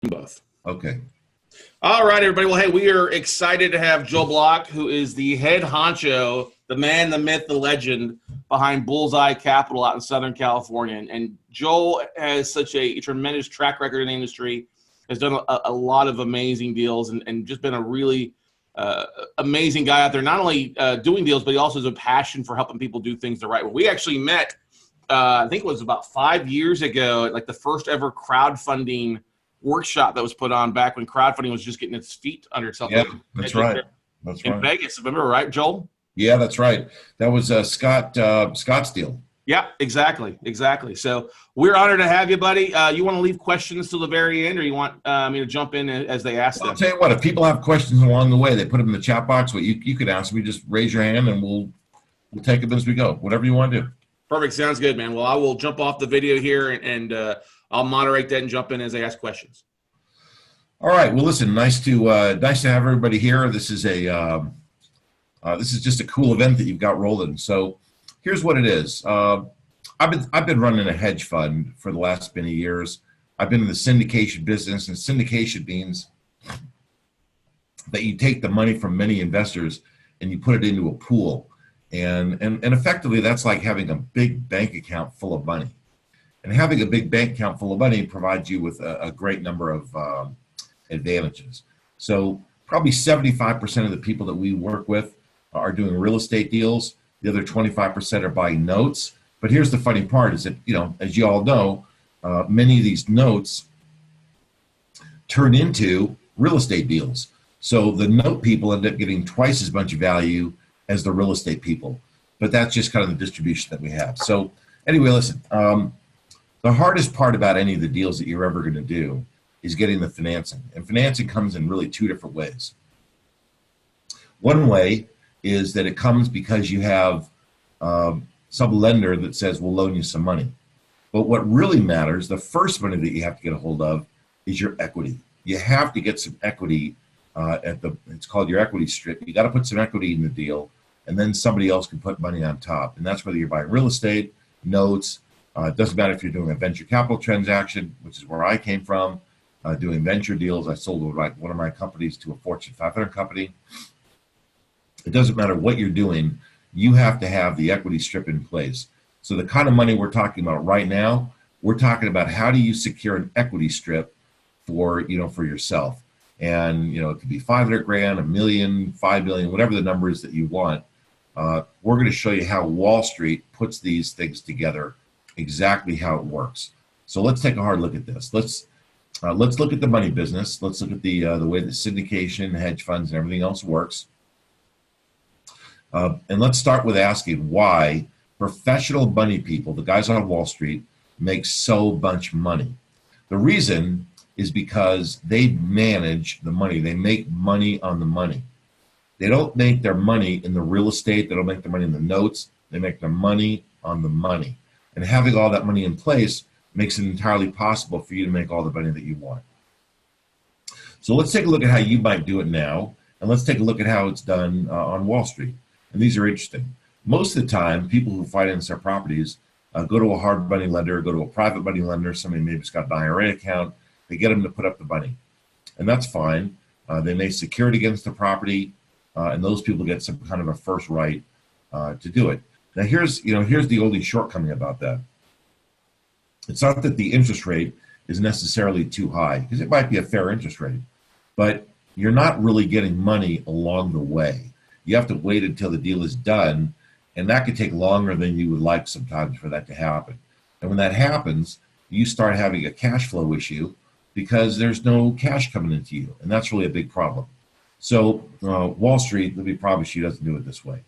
Both. Okay. All right, everybody. Well, hey, we are excited to have Joel Block, who is the head honcho, the man, the myth, the legend behind Bulleye Capital out in Southern California. And Joel has such a tremendous track record in the industry, has done a lot of amazing deals, and just been a really amazing guy out there, not only doing deals, but he also has a passion for helping people do things the right way. We actually met, I think it was about 5 years ago, at like the first ever crowdfunding workshop that was put on back when crowdfunding was just getting its feet under itself. Yeah, that's right. That's right. In Vegas, remember, right, Joel? Yeah, that's right. That was Scott's deal. Yeah, exactly. So we're honored to have you, buddy. You want to leave questions till the very end, or you want me to jump in as they ask them? I'll tell you what, if people have questions along the way, they put them in the chat box. What you could ask me, just raise your hand and we'll take them as we go. Whatever you want to do. Perfect. Sounds good, man. Well, I will jump off the video here and I'll moderate that and jump in as they ask questions. All right. Well, listen, nice to have everybody here. This is just a cool event that you've got rolling. So here's what it is. I've been running a hedge fund for the last many years. I've been in the syndication business, and syndication means that you take the money from many investors and you put it into a pool. And effectively, that's like having a big bank account full of money. And having a big bank account full of money provides you with a great number of advantages. So probably 75% of the people that we work with are doing real estate deals. The other 25% are buying notes. But here's the funny part is that, as you all know, many of these notes turn into real estate deals. So the note people end up getting twice as much value as the real estate people. But that's just kind of the distribution that we have. So anyway, listen, the hardest part about any of the deals that you're ever going to do is getting the financing. And financing comes in really two different ways. One way is that it comes because you have some lender that says, we'll loan you some money. But what really matters, the first money that you have to get a hold of is your equity. You have to get some equity it's called your equity strip. You got to put some equity in the deal, and then somebody else can put money on top. And that's whether you're buying real estate, notes. It doesn't matter if you're doing a venture capital transaction, which is where I came from, doing venture deals. I sold one of my companies to a Fortune 500 company. It doesn't matter what you're doing. You have to have the equity strip in place. So the kind of money we're talking about right now, we're talking about how do you secure an equity strip for yourself. And, it could be 500 grand, $1 million, 5 million, whatever the number is that you want. We're going to show you how Wall Street puts these things together, exactly how it works. So let's take a hard look at this. Let's look at the money business. Let's look at the way that syndication, hedge funds, and everything else works. And let's start with asking why professional money people, the guys on Wall Street, make so much money. The reason is because they manage the money. They make money on the money. They don't make their money in the real estate. They don't make their money in the notes. They make their money on the money. And having all that money in place makes it entirely possible for you to make all the money that you want. So let's take a look at how you might do it now, and let's take a look at how it's done on Wall Street. And these are interesting. Most of the time, people who finance their properties go to a hard money lender, go to a private money lender, somebody maybe's got an IRA account, they get them to put up the money. And that's fine. They may secure it against the property, and those people get some kind of a first right to do it. Now here's the only shortcoming about that. It's not that the interest rate is necessarily too high, because it might be a fair interest rate, but you're not really getting money along the way. You have to wait until the deal is done, and that could take longer than you would like sometimes for that to happen. And when that happens, you start having a cash flow issue because there's no cash coming into you, and that's really a big problem. So Wall Street, let me promise you, doesn't do it this way.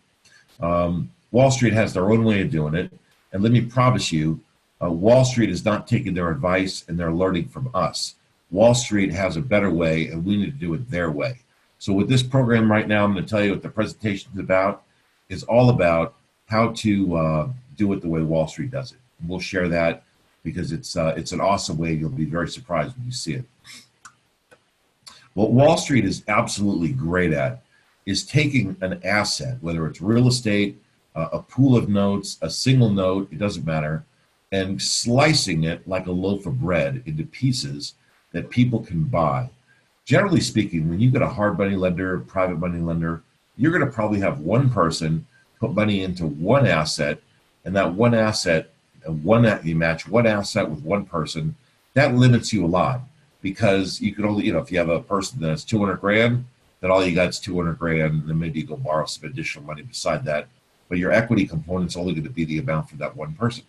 Wall Street has their own way of doing it, and let me promise you, Wall Street is not taking their advice and they're learning from us. Wall Street has a better way, and we need to do it their way. So with this program right now, I'm going to tell you what the presentation is about. It's all about how to do it the way Wall Street does it. And we'll share that because it's an awesome way. You'll be very surprised when you see it. What Wall Street is absolutely great at is taking an asset, whether it's real estate, a pool of notes, a single note, it doesn't matter, and slicing it like a loaf of bread into pieces that people can buy. Generally speaking, when you get a hard money lender, private money lender, you're going to probably have one person put money into one asset, and that one asset, you match one asset with one person, that limits you a lot, because you can only, if you have a person that's 200 grand, then all you got is 200 grand, and then maybe you go borrow some additional money beside that, but your equity component's only going to be the amount for that one person.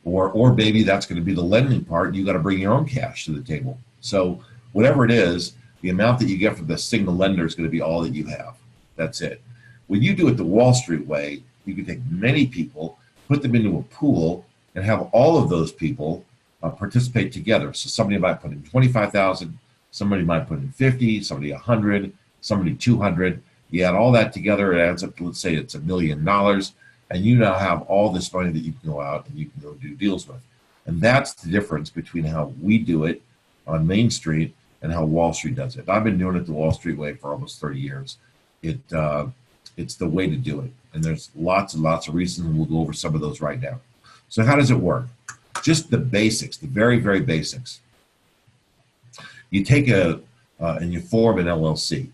Or maybe that's going to be the lending part, and you got to bring your own cash to the table. So whatever it is, the amount that you get from the single lender is going to be all that you have. That's it. When you do it the Wall Street way, you can take many people, put them into a pool, and have all of those people participate together. So somebody might put in 25,000, somebody might put in 50, somebody 100, somebody 200. You add all that together, it adds up to, let's say it's $1 million, and you now have all this money that you can go out and you can go do deals with. And that's the difference between how we do it on Main Street and how Wall Street does it. I've been doing it the Wall Street way for almost 30 years. It's the way to do it. And there's lots and lots of reasons, and we'll go over some of those right now. So how does it work? Just the basics, the very, very basics. You take and you form an LLC.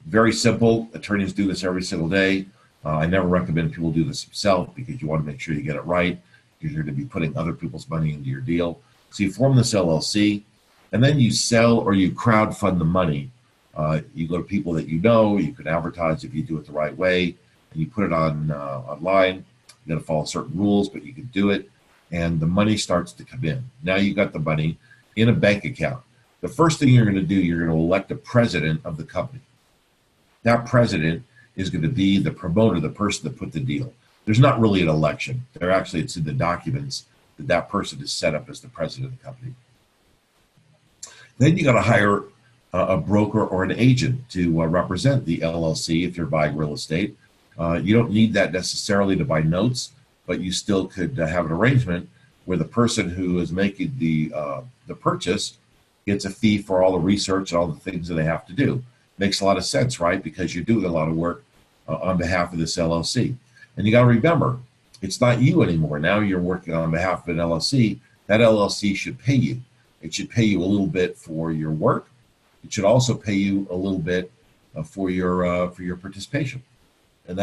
Very simple. Attorneys do this every single day. I never recommend people do this themselves, because you want to make sure you get it right, because you're going to be putting other people's money into your deal. So you form this LLC, and then you sell or you crowdfund the money. You go to people that you know. You can advertise if you do it the right way, and you put it on online. You got to follow certain rules, but you can do it, and the money starts to come in. Now you got the money in a bank account. The first thing you're going to do, you're going to elect a president of the company. That president is going to be the promoter, the person that put the deal. There's not really an election. It's in the documents that that person is set up as the president of the company. Then you got to hire a broker or an agent to represent the LLC if you're buying real estate. You don't need that necessarily to buy notes, but you still could have an arrangement where the person who is making the purchase gets a fee for all the research and all the things that they have to do. Makes a lot of sense, right? Because you're doing a lot of work on behalf of this LLC. And you got to remember, it's not you anymore. Now you're working on behalf of an LLC. That LLC should pay you. It should pay you a little bit for your work. It should also pay you a little bit for your participation. And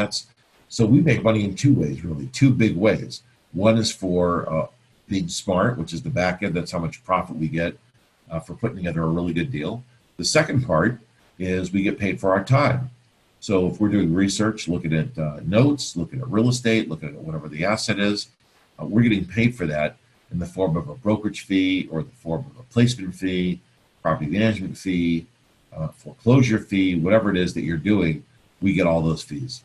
so we make money in two ways, really, two big ways. One is for being smart, which is the back end. That's how much profit we get for putting together a really good deal. The second part is we get paid for our time. So if we're doing research, looking at notes, looking at real estate, looking at whatever the asset is, we're getting paid for that in the form of a brokerage fee or the form of a placement fee, property management fee, foreclosure fee, whatever it is that you're doing, we get all those fees.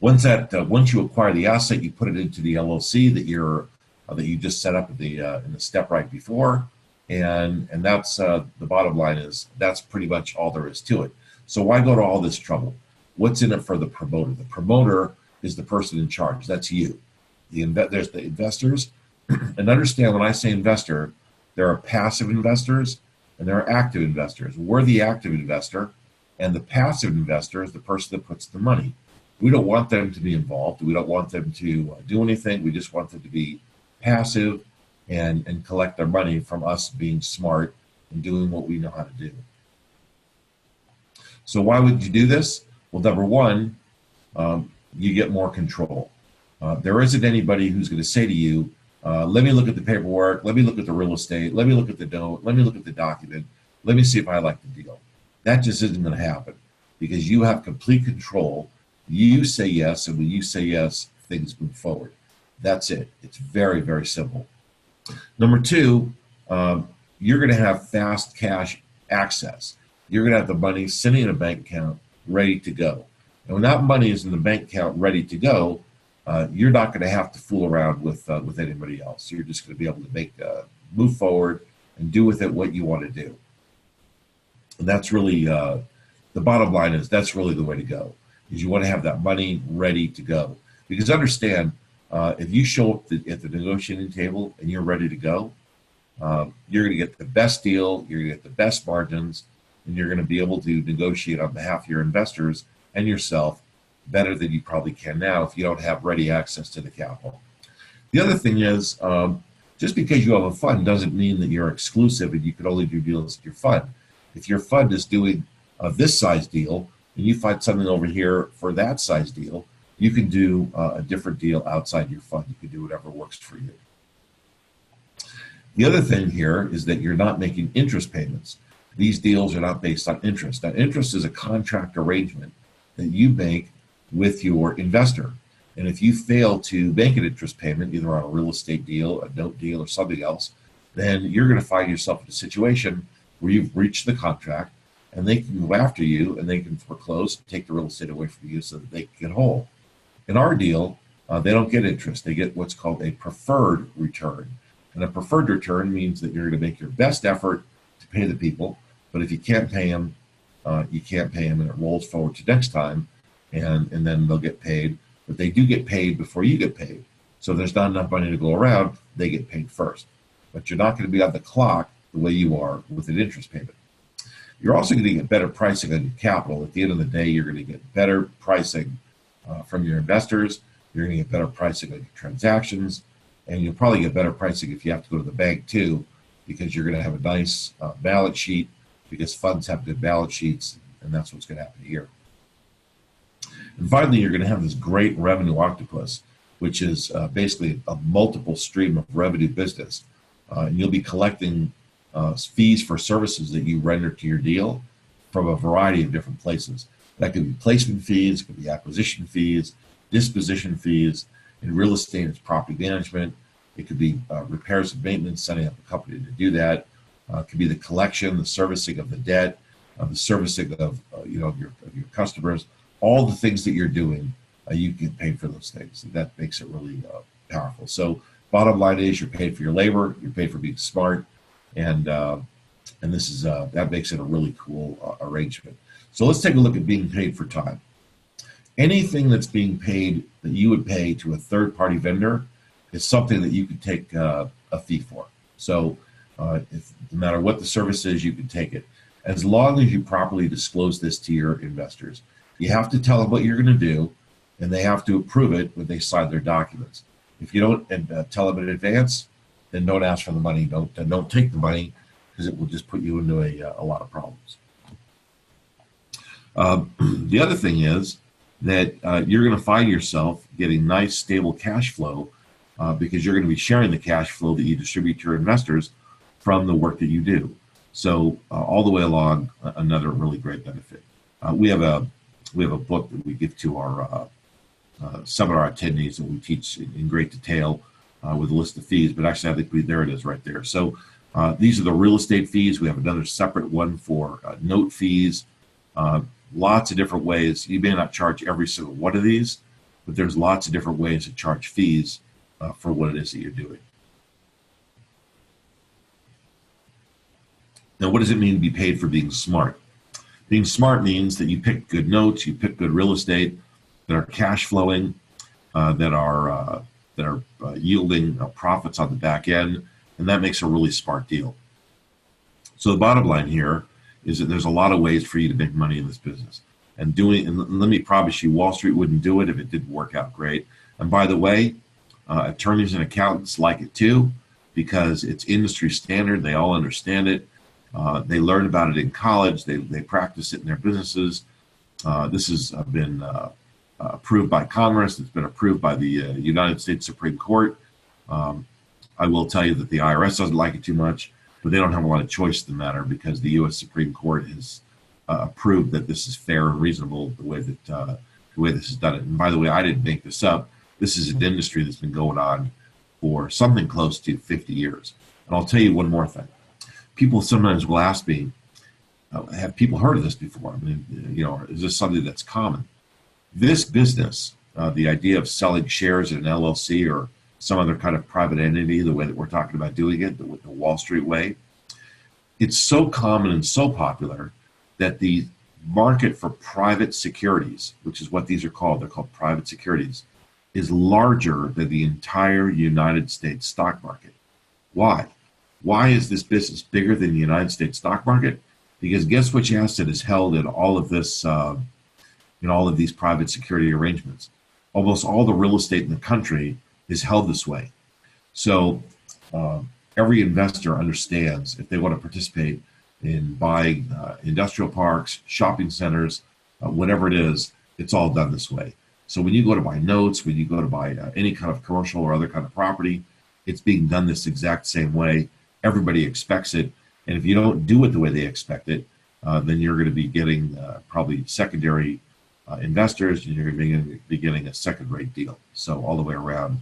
Once you acquire the asset, you put it into the LLC that you just set up in the step right before, and that's the bottom line is that's pretty much all there is to it. So why go to all this trouble? What's in it for the promoter? The promoter is the person in charge. That's you. There's the investors, and understand when I say investor, there are passive investors and there are active investors. We're the active investor, and the passive investor is the person that puts the money. We don't want them to be involved. We don't want them to do anything. We just want them to be passive and collect their money from us being smart and doing what we know how to do. So why would you do this? Well, number one, you get more control. There isn't anybody who's going to say to you, let me look at the paperwork, let me look at the real estate, let me look at the note, let me look at the document, let me see if I like the deal. That just isn't going to happen because you have complete control. You say yes, and when you say yes, things move forward. That's it. It's very, very simple. Number two, you're going to have fast cash access. You're going to have the money sitting in a bank account ready to go. And when that money is in the bank account ready to go, you're not going to have to fool around with anybody else. You're just going to be able to move forward and do with it what you want to do. And that's really the bottom line is that's really the way to go. Is you want to have that money ready to go. Because understand, if you show up at the negotiating table and you're ready to go, you're going to get the best deal, you're going to get the best margins, and you're going to be able to negotiate on behalf of your investors and yourself better than you probably can now if you don't have ready access to the capital. The other thing is Just because you have a fund doesn't mean that you're exclusive and you can only do deals with your fund. If your fund is doing this size deal and you find something over here for that size deal, you can do a different deal outside your fund. You can do whatever works for you. The other thing here is that you're not making interest payments. These deals are not based on interest. Now, interest is a contract arrangement that you make with your investor. And if you fail to make an interest payment, either on a real estate deal, a note deal, or something else, then you're going to find yourself in a situation where you've breached the contract and they can go after you and they can foreclose, take the real estate away from you so that they can get whole. In our deal, they don't get interest. They get what's called a preferred return. And a preferred return means that you're going to make your best effort to pay the people. But if you can't pay them, you can't pay them, and it rolls forward to next time, and then they'll get paid. But they do get paid before you get paid. So if there's not enough money to go around, they get paid first. But you're not going to be on the clock the way you are with an interest payment. You're also going to get better pricing on your capital. At the end of the day, you're going to get better pricing from your investors. You're going to get better pricing on your transactions. And you'll probably get better pricing if you have to go to the bank too, because you're going to have a nice balance sheet, because funds have good balance sheets, and that's what's going to happen here. And finally, you're going to have this great revenue octopus, which is basically a multiple stream of revenue business. And you'll be collecting fees for services that you render to your deal from a variety of different places. That could be placement fees, could be acquisition fees, disposition fees. In real estate, it's property management. It could be repairs and maintenance, setting up a company to do that. It could be the collection, the servicing of the debt, the servicing of your customers. All the things that you're doing, you get paid for those things. And that makes it really powerful. So bottom line is you're paid for your labor, you're paid for being smart, and this is that makes it a really cool arrangement. So let's take a look at being paid for time. Anything that's being paid that you would pay to a third-party vendor is something that you could take a fee for. So if, no matter what the service is, you can take it. As long as you properly disclose this to your investors. You have to tell them what you're going to do, and they have to approve it when they sign their documents. If you don't tell them in advance, then don't ask for the money. Don't take the money, because it will just put you into a lot of problems. The other thing is that you're going to find yourself getting nice, stable cash flow because you're going to be sharing the cash flow that you distribute to your investors from the work that you do. So all the way along, another really great benefit. We have a book that we give to our seminar attendees that we teach in great detail with a list of fees. But actually, I think there it is right there. So these are the real estate fees. We have another separate one for note fees. Lots of different ways. You may not charge every single one of these, but there's lots of different ways to charge fees for what it is that you're doing. Now, what does it mean to be paid for being smart? Being smart means that you pick good notes, you pick good real estate that are cash flowing, that are yielding profits on the back end, and that makes a really smart deal. So the bottom line here is that there's a lot of ways for you to make money in this business. And let me promise you, Wall Street wouldn't do it if it didn't work out great. And by the way, attorneys and accountants like it too, because it's industry standard. They all understand it. They learn about it in college. They practice it in their businesses. This has been approved by Congress. It's been approved by the United States Supreme Court. I will tell you that the IRS doesn't like it too much, but they don't have a lot of choice in the matter because the U.S. Supreme Court has approved that this is fair and reasonable the way this is done. And by the way, I didn't make this up. This is an industry that's been going on for something close to 50 years. And I'll tell you one more thing. People sometimes will ask me, have people heard of this before? I mean, is this something that's common? This business, the idea of selling shares in an LLC or some other kind of private entity, the way that we're talking about doing it, the Wall Street way, it's so common and so popular that the market for private securities, which is what these are called, they're called private securities, is larger than the entire United States stock market. Why? Why is this business bigger than the United States stock market? Because guess which asset is held in all of this, in all of these private security arrangements? Almost all the real estate in the country is held this way. So every investor understands if they want to participate in buying industrial parks, shopping centers, whatever it is, it's all done this way. So when you go to buy notes, when you go to buy any kind of commercial or other kind of property, it's being done this exact same way. Everybody expects it. And if you don't do it the way they expect it, then you're going to be getting probably secondary investors, and you're going to be getting a second-rate deal. So all the way around,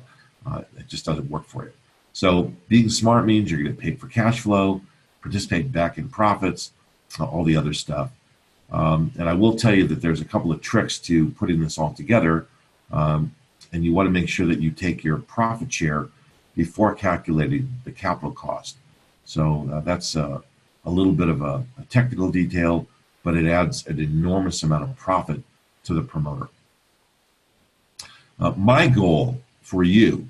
it just doesn't work for you. So being smart means you're going to get paid for cash flow, participate back in profits, all the other stuff. And I will tell you that there's a couple of tricks to putting this all together. And you want to make sure that you take your profit share before calculating the capital cost. So that's a little bit of a technical detail, but it adds an enormous amount of profit to the promoter. My goal for you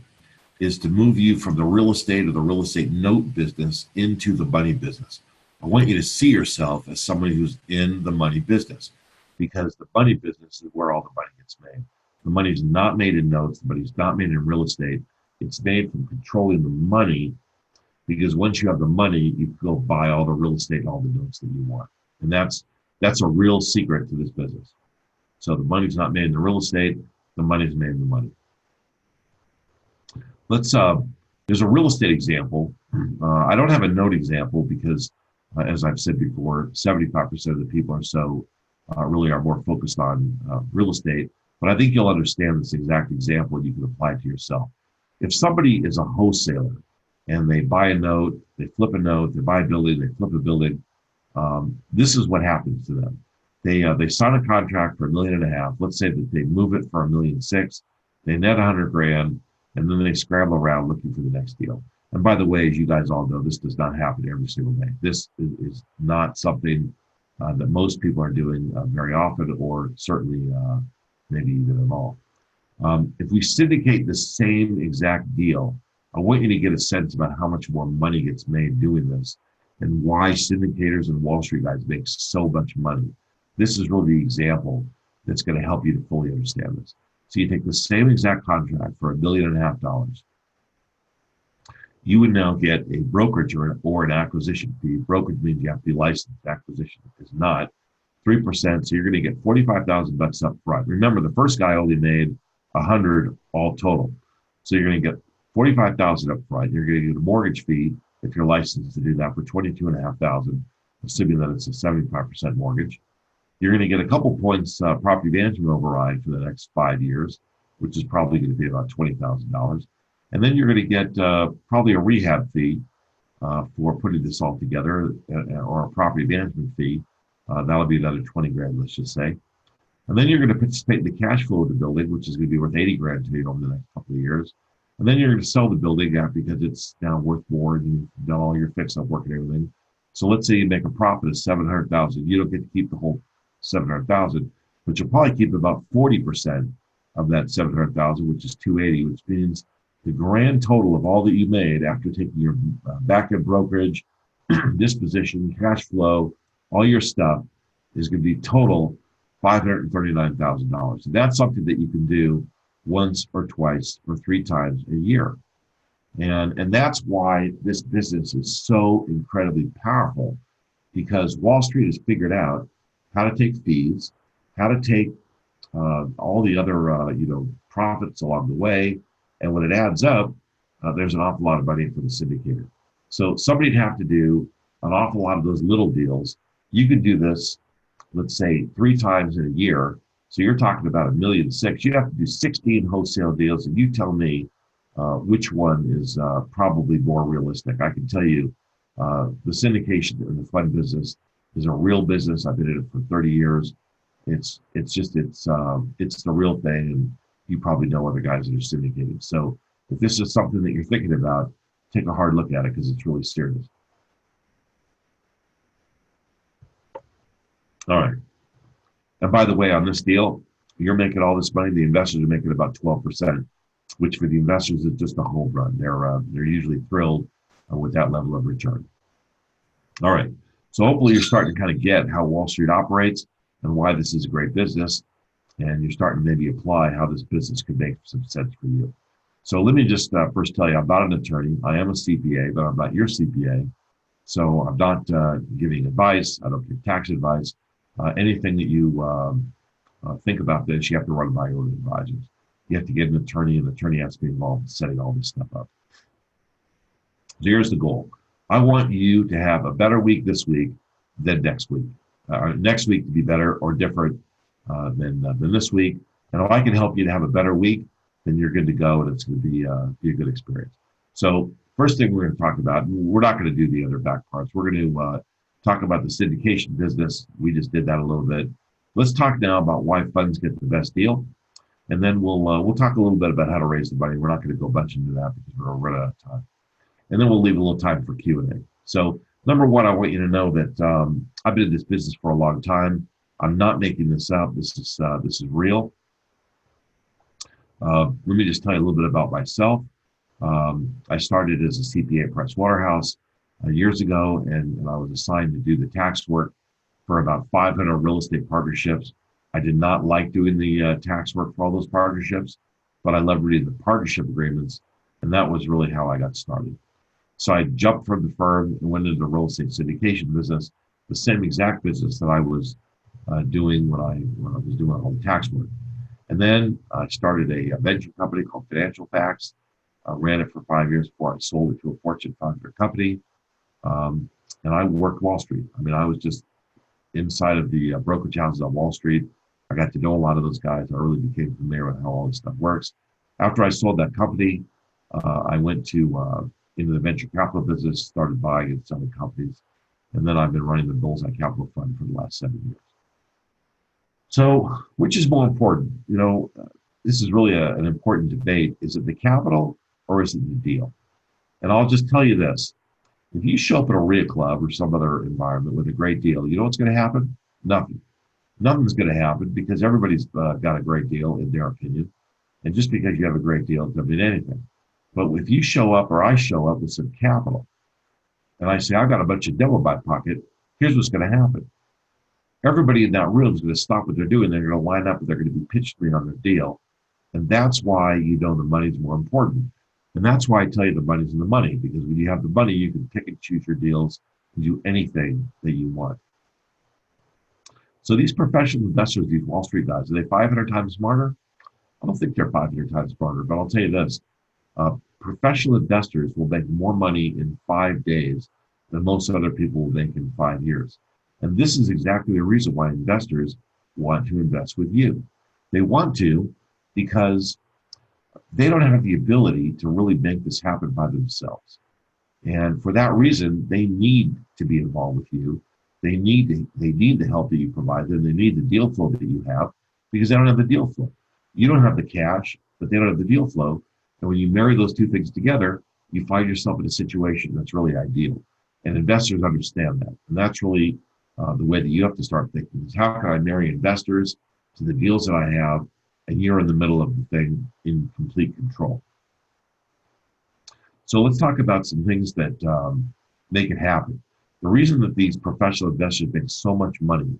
is to move you from the real estate or the real estate note business into the money business. I want you to see yourself as somebody who's in the money business, because the money business is where all the money gets made. The money's not made in notes, the money's not made in real estate. It's made from controlling the money, because once you have the money, you can go buy all the real estate and all the notes that you want. And that's a real secret to this business. So the money's not made in the real estate, the money's made in the money. There's a real estate example. I don't have a note example because, as I've said before, 75% of the people or so really are more focused on real estate. But I think you'll understand this exact example and you can apply it to yourself. If somebody is a wholesaler and they buy a note, they flip a note, they buy a building, they flip a building, this is what happens to them. They sign a contract for $1.5 million. Let's say that they move it for $1.6 million. They net $100,000, and then they scramble around looking for the next deal. And by the way, as you guys all know, this does not happen every single day. This is not something that most people are doing very often, or certainly maybe even at all. If we syndicate the same exact deal, I want you to get a sense about how much more money gets made doing this and why syndicators and Wall Street guys make so much money. This is really the example that's going to help you to fully understand this. So you take the same exact contract for $1.5 million. You would now get a brokerage or an acquisition fee. Brokerage means you have to be licensed. Acquisition is not. 3%. So you're going to get $45,000 up front. Remember, the first guy only made $100 all total. So you're going to get $45,000 up front. You're going to get a mortgage fee if you're licensed to do that for $22,500, assuming that it's a 75% mortgage. You're going to get a couple points property management override for the next 5 years, which is probably going to be about $20,000. And then you're going to get probably a rehab fee for putting this all together, or a property management fee. That'll be another 20 grand, let's just say. And then you're going to participate in the cash flow of the building, which is going to be worth 80 grand to you over the next couple of years. And then you're going to sell the building because it's now worth more and you've done all your fix-up work and everything. So let's say you make a profit of 700,000. You don't get to keep the whole 700,000, but you'll probably keep about 40% of that 700,000, which is 280, which means the grand total of all that you made after taking your back-end brokerage, disposition, cash flow, all your stuff is going to be total $539,000. And that's something that you can do once or twice or 3 times a year. And that's why this business is so incredibly powerful, because Wall Street has figured out how to take fees, how to take all the other profits along the way. And when it adds up, there's an awful lot of money for the syndicator. So somebody'd have to do an awful lot of those little deals. You could do this, let's say, 3 times in a year. So you're talking about $1.6 million. You'd have to do 16 wholesale deals, and you tell me which one is probably more realistic. I can tell you the syndication and the fund business is a real business. I've been in it for 30 years. It's the real thing, and you probably know other guys that are syndicating. So if this is something that you're thinking about, take a hard look at it, because it's really serious. All right. And by the way, on this deal, you're making all this money. The investors are making about 12%, which for the investors is just a home run. They're usually thrilled with that level of return. All right. So hopefully you're starting to kind of get how Wall Street operates and why this is a great business. And you're starting to maybe apply how this business could make some sense for you. So let me just first tell you, I'm not an attorney. I am a CPA, but I'm not your CPA. So I'm not giving advice. I don't give tax advice. Anything that you think about this, you have to run by your own advisors. You have to get an attorney, and the attorney has to be involved in setting all this stuff up. So here's the goal. I want you to have a better week this week than next week. Next week to be better or different than this week. And if I can help you to have a better week, then you're good to go, and it's going to be a good experience. So first thing we're going to talk about, we're not going to do the other back parts. We're going to talk about the syndication business. We just did that a little bit. Let's talk now about why funds get the best deal. And then we'll talk a little bit about how to raise the money. We're not going to go much into that because we're going to run out of time. And then we'll leave a little time for Q&A. So number one, I want you to know that I've been in this business for a long time. I'm not making this up. This is real. Let me just tell you a little bit about myself. I started as a CPA at Price Waterhouse years ago, and I was assigned to do the tax work for about 500 real estate partnerships. I did not like doing the tax work for all those partnerships, but I loved reading the partnership agreements, and that was really how I got started. So I jumped from the firm and went into the real estate syndication business, the same exact business that I was doing when I was doing all the tax work. And then I started a venture company called Financial Facts. Ran it for 5 years before I sold it to a Fortune 500 company. And I worked Wall Street. I mean, I was just inside of the brokerage houses on Wall Street. I got to know a lot of those guys. I really became familiar with how all this stuff works. After I sold that company, I went into the venture capital business, started buying and selling companies. And then I've been running the Bulleye Capital Fund for the last 7 years. So which is more important? You know, this is really an important debate. Is it the capital or is it the deal? And I'll just tell you this. If you show up at a RIA club or some other environment with a great deal, you know what's going to happen? Nothing. Nothing's going to happen because everybody's got a great deal in their opinion. And just because you have a great deal doesn't mean anything. But if you show up or I show up with some capital and I say, I've got a bunch of dough in my pocket, here's what's going to happen. Everybody in that room is going to stop what they're doing. They're going to line up and they're going to be pitched me on their deal. And that's why you know the money's more important. And that's why I tell you the money's in the money, because when you have the money, you can pick and choose your deals and do anything that you want. So these professional investors, these Wall Street guys, are they 500 times smarter? I don't think they're 500 times smarter, but I'll tell you this. Professional investors will make more money in 5 days than most other people will make in 5 years. And this is exactly the reason why investors want to invest with you. They want to because they don't have the ability to really make this happen by themselves. And for that reason, they need to be involved with you. They need the help that you provide them. They need the deal flow that you have because they don't have the deal flow. You don't have the cash, but they don't have the deal flow. And when you marry those two things together, you find yourself in a situation that's really ideal. And investors understand that. And that's really the way that you have to start thinking is how can I marry investors to the deals that I have, and you're in the middle of the thing in complete control. So let's talk about some things that make it happen. The reason that these professional investors make so much money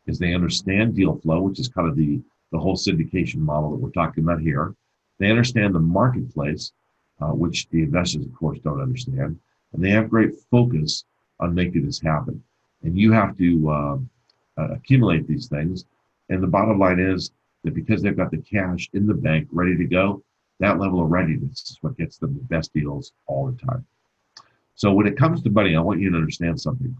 is they understand deal flow, which is kind of the whole syndication model that we're talking about here. They understand the marketplace, which the investors, of course, don't understand. And they have great focus on making this happen. And you have to accumulate these things. And the bottom line is that because they've got the cash in the bank ready to go, that level of readiness is what gets them the best deals all the time. So when it comes to money, I want you to understand something.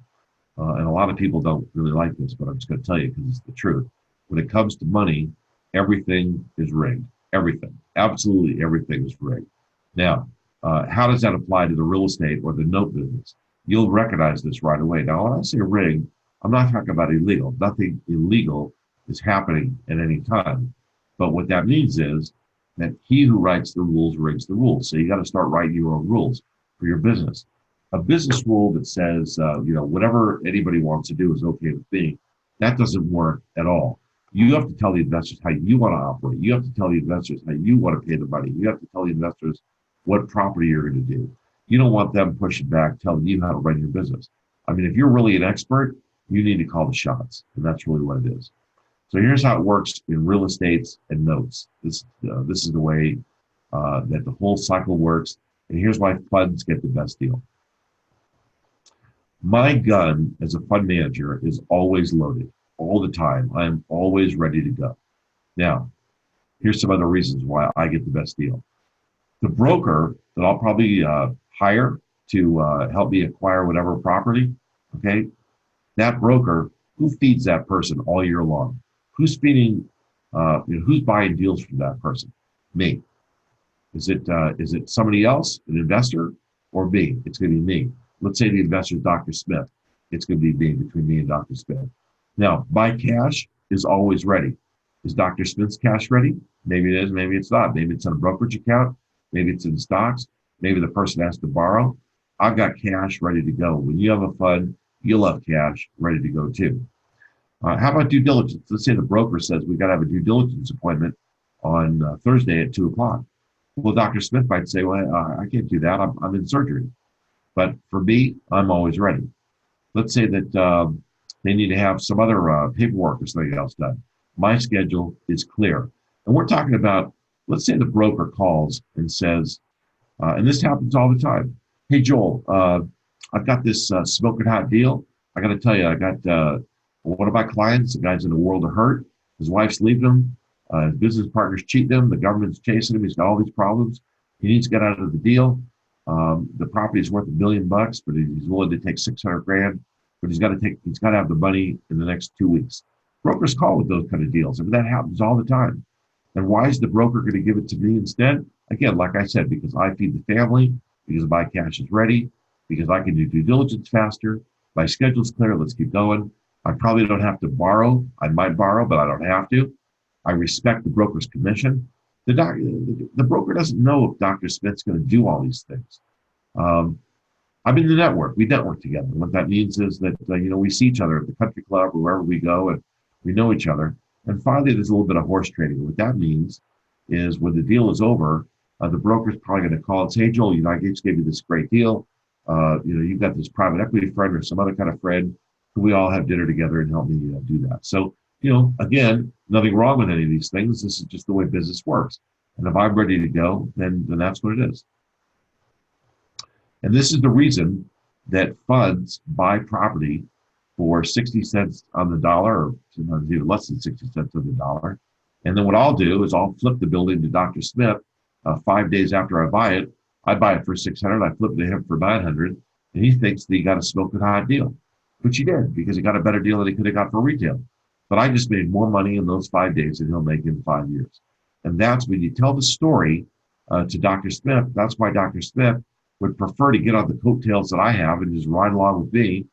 And a lot of people don't really like this, but I'm just going to tell you because it's the truth. When it comes to money, everything is rigged. Everything. Absolutely everything is rigged. Now, how does that apply to the real estate or the note business? You'll recognize this right away. Now, when I say rigged, I'm not talking about illegal. Nothing illegal is happening at any time. But what that means is that he who writes the rules rigs the rules. So you got to start writing your own rules for your business. A business rule that says, whatever anybody wants to do is okay with me, that doesn't work at all. You have to tell the investors how you want to operate. You have to tell the investors how you want to pay the money. You have to tell the investors what property you're going to do. You don't want them pushing back, telling you how to run your business. I mean, if you're really an expert, you need to call the shots, and that's really what it is. So here's how it works in real estate and notes. This is the way that the whole cycle works. And here's why funds get the best deal. My gun as a fund manager is always loaded all the time. I'm always ready to go. Now, here's some other reasons why I get the best deal. The broker that I'll probably hire to help me acquire whatever property, okay, that broker, who feeds that person all year long? Who's feeding, who's buying deals from that person? Me. Is it somebody else, an investor, or me? It's going to be me. Let's say the investor is Dr. Smith. It's going to be me, between me and Dr. Smith. Now, my cash is always ready. Is Dr. Smith's cash ready? Maybe it is, maybe it's not. Maybe it's in a brokerage account. Maybe it's in stocks. Maybe the person has to borrow. I've got cash ready to go. When you have a fund, you'll have cash ready to go too. How about due diligence? Let's say the broker says we got to have a due diligence appointment on Thursday at 2 o'clock. Well, Dr. Smith might say, well, I can't do that. I'm in surgery. But for me, I'm always ready. Let's say that they need to have some other paperwork or something else done. My schedule is clear. And we're talking about, let's say the broker calls and says, and this happens all the time. Hey, Joel, I've got this smoking hot deal. I got to tell you, I got one of my clients, the guy's in a world of hurt. His wife's leaving him. His business partners cheat him. The government's chasing him. He's got all these problems. He needs to get out of the deal. The property is worth $1 billion, but he's willing to take 600 grand. But he's got to have the money in the next 2 weeks. Brokers call with those kind of deals. I mean, that happens all the time. And why is the broker going to give it to me instead? Again, like I said, because I feed the family, because my cash is ready, because I can do due diligence faster. My schedule's clear. Let's keep going. I probably don't have to borrow. I might borrow, but I don't have to. I respect the broker's commission. The broker doesn't know if Dr. Smith's going to do all these things. I'm in the network. We network together. What that means is that, we see each other at the country club or wherever we go, and we know each other. And finally, there's a little bit of horse trading. What that means is when the deal is over, the broker's probably going to call and say, hey, Joel, I just gave you this great deal. You've got this private equity friend or some other kind of friend. Could we all have dinner together and help me do that? So, again, nothing wrong with any of these things. This is just the way business works. And if I'm ready to go, then that's what it is. And this is the reason that funds buy property for 60 cents on the dollar, or sometimes even less than 60 cents on the dollar. And then what I'll do is I'll flip the building to Dr. Smith 5 days after I buy it. I buy it for 600. I flip it to him for 900. And he thinks that he got a smoking hot deal, which he did, because he got a better deal than he could have got for retail. But I just made more money in those 5 days than he'll make in 5 years. And that's when you tell the story to Dr. Smith. That's why Dr. Smith would prefer to get on the coattails that I have and just ride along with me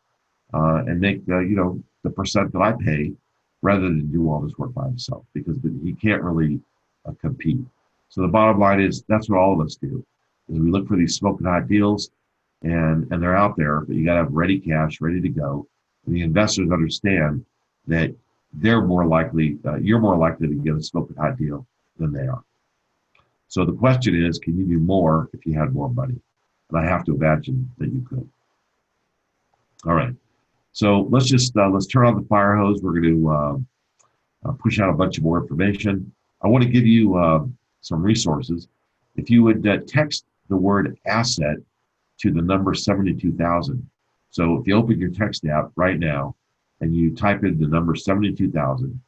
and make the percent that I pay, rather than do all this work by himself, because he can't really compete. So the bottom line is that's what all of us do, is we look for these smoking hot deals, and they're out there, but you got to have ready cash, ready to go. And the investors understand that you're more likely to get a smoking hot deal than they are. So the question is, can you do more if you had more money? And I have to imagine that you could. All right. So let's turn on the fire hose. We're going to push out a bunch of more information. I want to give you some resources. If you would text the word asset to the number 72,000. So if you open your text app right now and you type in the number 72,000,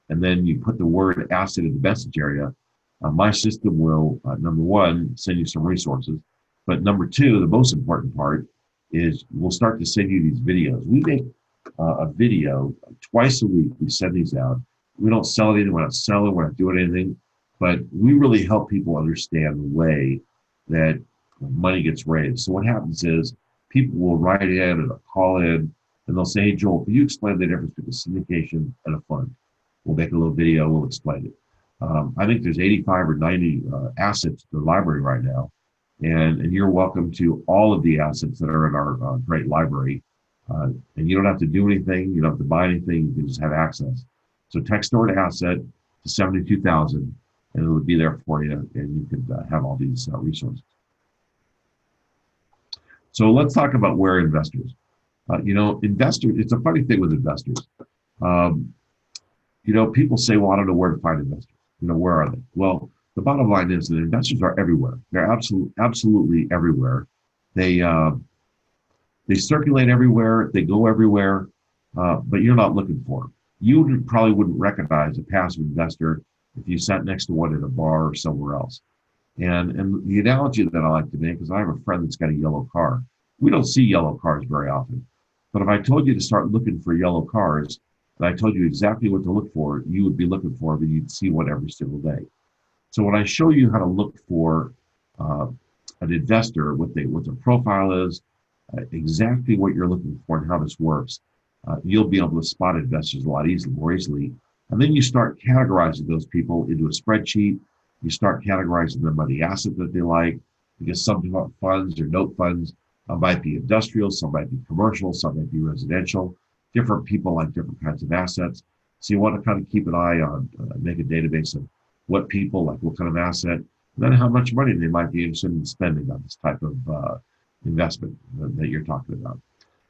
and then you put the word asset in the message area, my system will, number one, send you some resources. But number two, the most important part is we'll start to send you these videos. We make a video twice a week. We send these out. We don't sell anything. We're not selling. We're not doing anything. But we really help people understand the way that money gets raised. So what happens is people will write in or call in, and they'll say, hey, Joel, can you explain the difference between syndication and a fund? We'll make a little video. We'll explain it. I think there's 85 or 90 assets in the library right now. And you're welcome to all of the assets that are in our great library. And you don't have to do anything. You don't have to buy anything. You can just have access. So text the word asset to 72,000, and it'll be there for you, and you can have all these resources. So let's talk about where investors. Investors, it's a funny thing with investors. People say, well, I don't know where to find investors. Where are they? Well, the bottom line is that investors are everywhere. They're absolutely everywhere. They circulate everywhere. They go everywhere, but you're not looking for them. You probably wouldn't recognize a passive investor if you sat next to one at a bar or somewhere else. And the analogy that I like to make is I have a friend that's got a yellow car. We don't see yellow cars very often. But if I told you to start looking for yellow cars, and I told you exactly what to look for, you would be looking for them and you'd see one every single day. So when I show you how to look for an investor, what their profile is, exactly what you're looking for and how this works, you'll be able to spot investors a lot more easily. And then you start categorizing those people into a spreadsheet. You start categorizing them by the asset that they like, because some funds or note funds might be industrial, some might be commercial, some might be residential. Different people like different kinds of assets. So you want to kind of keep an eye on, make a database of what people like, what kind of asset, and then how much money they might be interested in spending on this type of investment that you're talking about.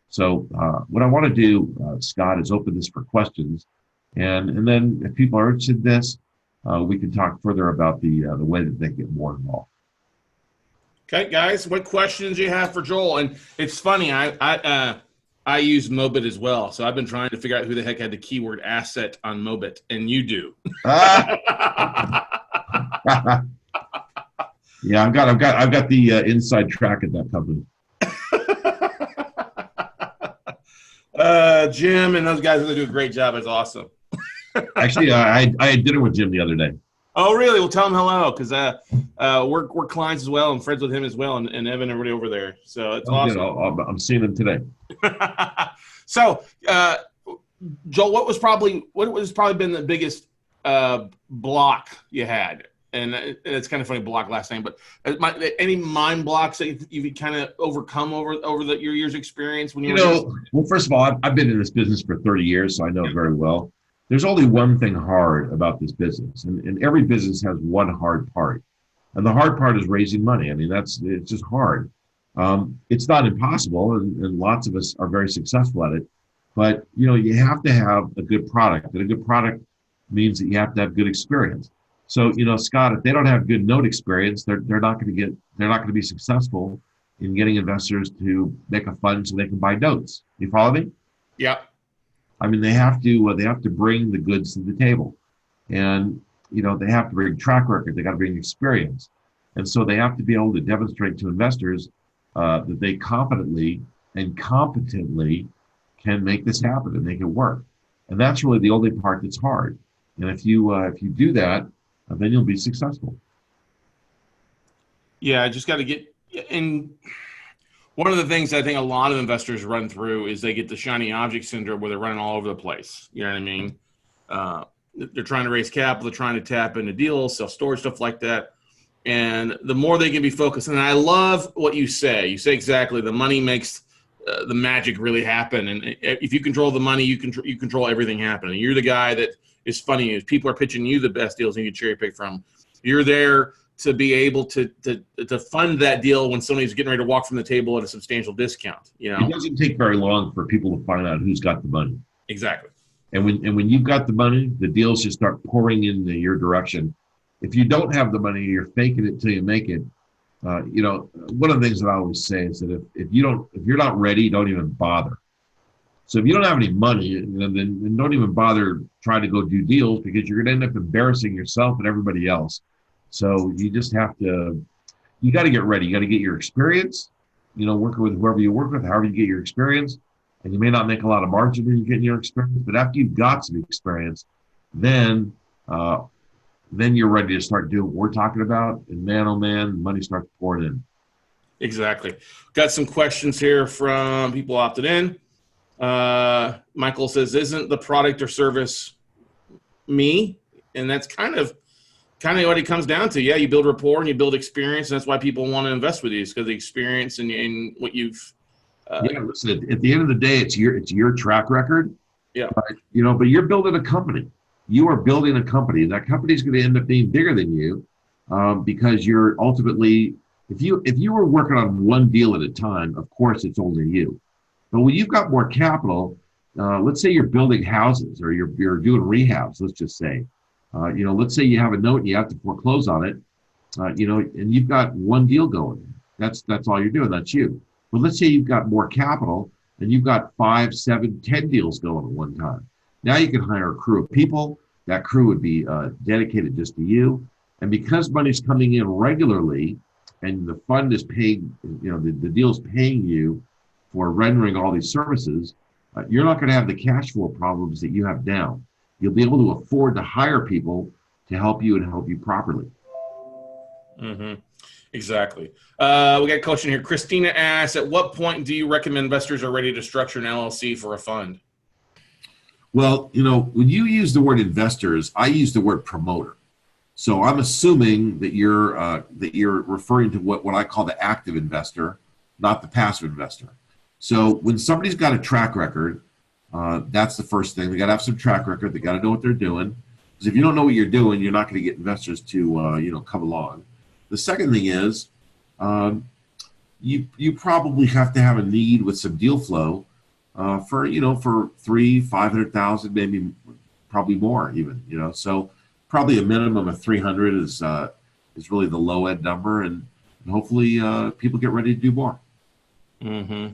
So what I want to do, Scott, is open this for questions. And then if people are interested in this, we can talk further about the way that they get more involved. Okay, guys, what questions do you have for Joel? And it's funny, I use Mobit as well, so I've been trying to figure out who the heck had the keyword asset on Mobit, and you do. Yeah, I've got the inside track at that company. Jim and those guys, they do a great job. It's awesome. Actually, I had dinner with Jim the other day. Oh, really? Well, tell him hello, because we're clients as well and friends with him as well, and Evan and everybody over there. So it's awesome. I'm seeing him today. So, Joel, what was probably been the biggest block you had? And it's kind of funny, block last name, but any mind blocks that you've kind of overcome over your years' experience when you were? Well, first of all, I've been in this business for 30 years, so I know it very well. There's only one thing hard about this business, and every business has one hard part. And the hard part is raising money. I mean, it's just hard. It's not impossible, and lots of us are very successful at it. But, you have to have a good product, and a good product means that you have to have good experience. So, Scott, if they don't have good note experience, they're not going to be successful in getting investors to make a fund so they can buy notes. You follow me? Yeah. I mean, they have to bring the goods to the table, and they have to bring track record. They got to bring experience, and so they have to be able to demonstrate to investors that they competently and competently can make this happen and make it work. And that's really the only part that's hard. And if you do that, then you'll be successful. Yeah, I just got to get in. One of the things I think a lot of investors run through is they get the shiny object syndrome where they're running all over the place. You know what I mean? They're trying to raise capital, they're trying to tap into deals, self-storage, stuff like that. And the more they can be focused, and I love what you say. You say exactly, the money makes the magic really happen. And if you control the money, you control everything happening. You're the guy that is funny. If people are pitching you the best deals you can cherry pick from, you're there to be able to fund that deal when somebody's getting ready to walk from the table at a substantial discount. It doesn't take very long for people to find out who's got the money. Exactly. And when you've got the money, the deals just start pouring into your direction. If you don't have the money, you're faking it till you make it. One of the things that I always say is that if you're not ready, don't even bother. So if you don't have any money, then don't even bother trying to go do deals, because you're going to end up embarrassing yourself and everybody else. So you just got to get ready. You got to get your experience, working with whoever you work with, however you get your experience. And you may not make a lot of margin when you get your experience, but after you've got some experience, then you're ready to start doing what we're talking about. And man, oh man, money starts pouring in. Exactly. Got some questions here from people opted in. Michael says, isn't the product or service me? And that's kind of what it comes down to. Yeah, you build rapport and you build experience. And that's why people want to invest with you, is because the experience and what you've. Listen, at the end of the day, it's your track record. Yeah. But you're building a company. You are building a company. That company is going to end up being bigger than you, because you're ultimately, if you were working on one deal at a time, of course it's only you. But when you've got more capital, let's say you're building houses or you're doing rehabs, let's just say, Let's say you have a note and you have to foreclose on it, and you've got one deal going. That's all you're doing. That's you. But let's say you've got more capital and you've got 5, 7, 10 deals going at one time. Now you can hire a crew of people. That crew would be dedicated just to you. And because money's coming in regularly and the fund is paying, the deal's paying you for rendering all these services, you're not going to have the cash flow problems that you have now. You'll be able to afford to hire people to help you and help you properly. Mm-hmm. Exactly. We got a question here. Christina asks, at what point do you recommend investors are ready to structure an LLC for a fund? Well, when you use the word investors, I use the word promoter. So I'm assuming that you're referring to what I call the active investor, not the passive investor. So when somebody's got a track record, that's the first thing. They got to have some track record. They got to know what they're doing. Because if you don't know what you're doing, you're not going to get investors to come along. The second thing is, you probably have to have a need with some deal flow for 300,000-500,000, maybe probably more even. So probably a minimum of 300 is really the low end number, and hopefully people get ready to do more. Mm-hmm.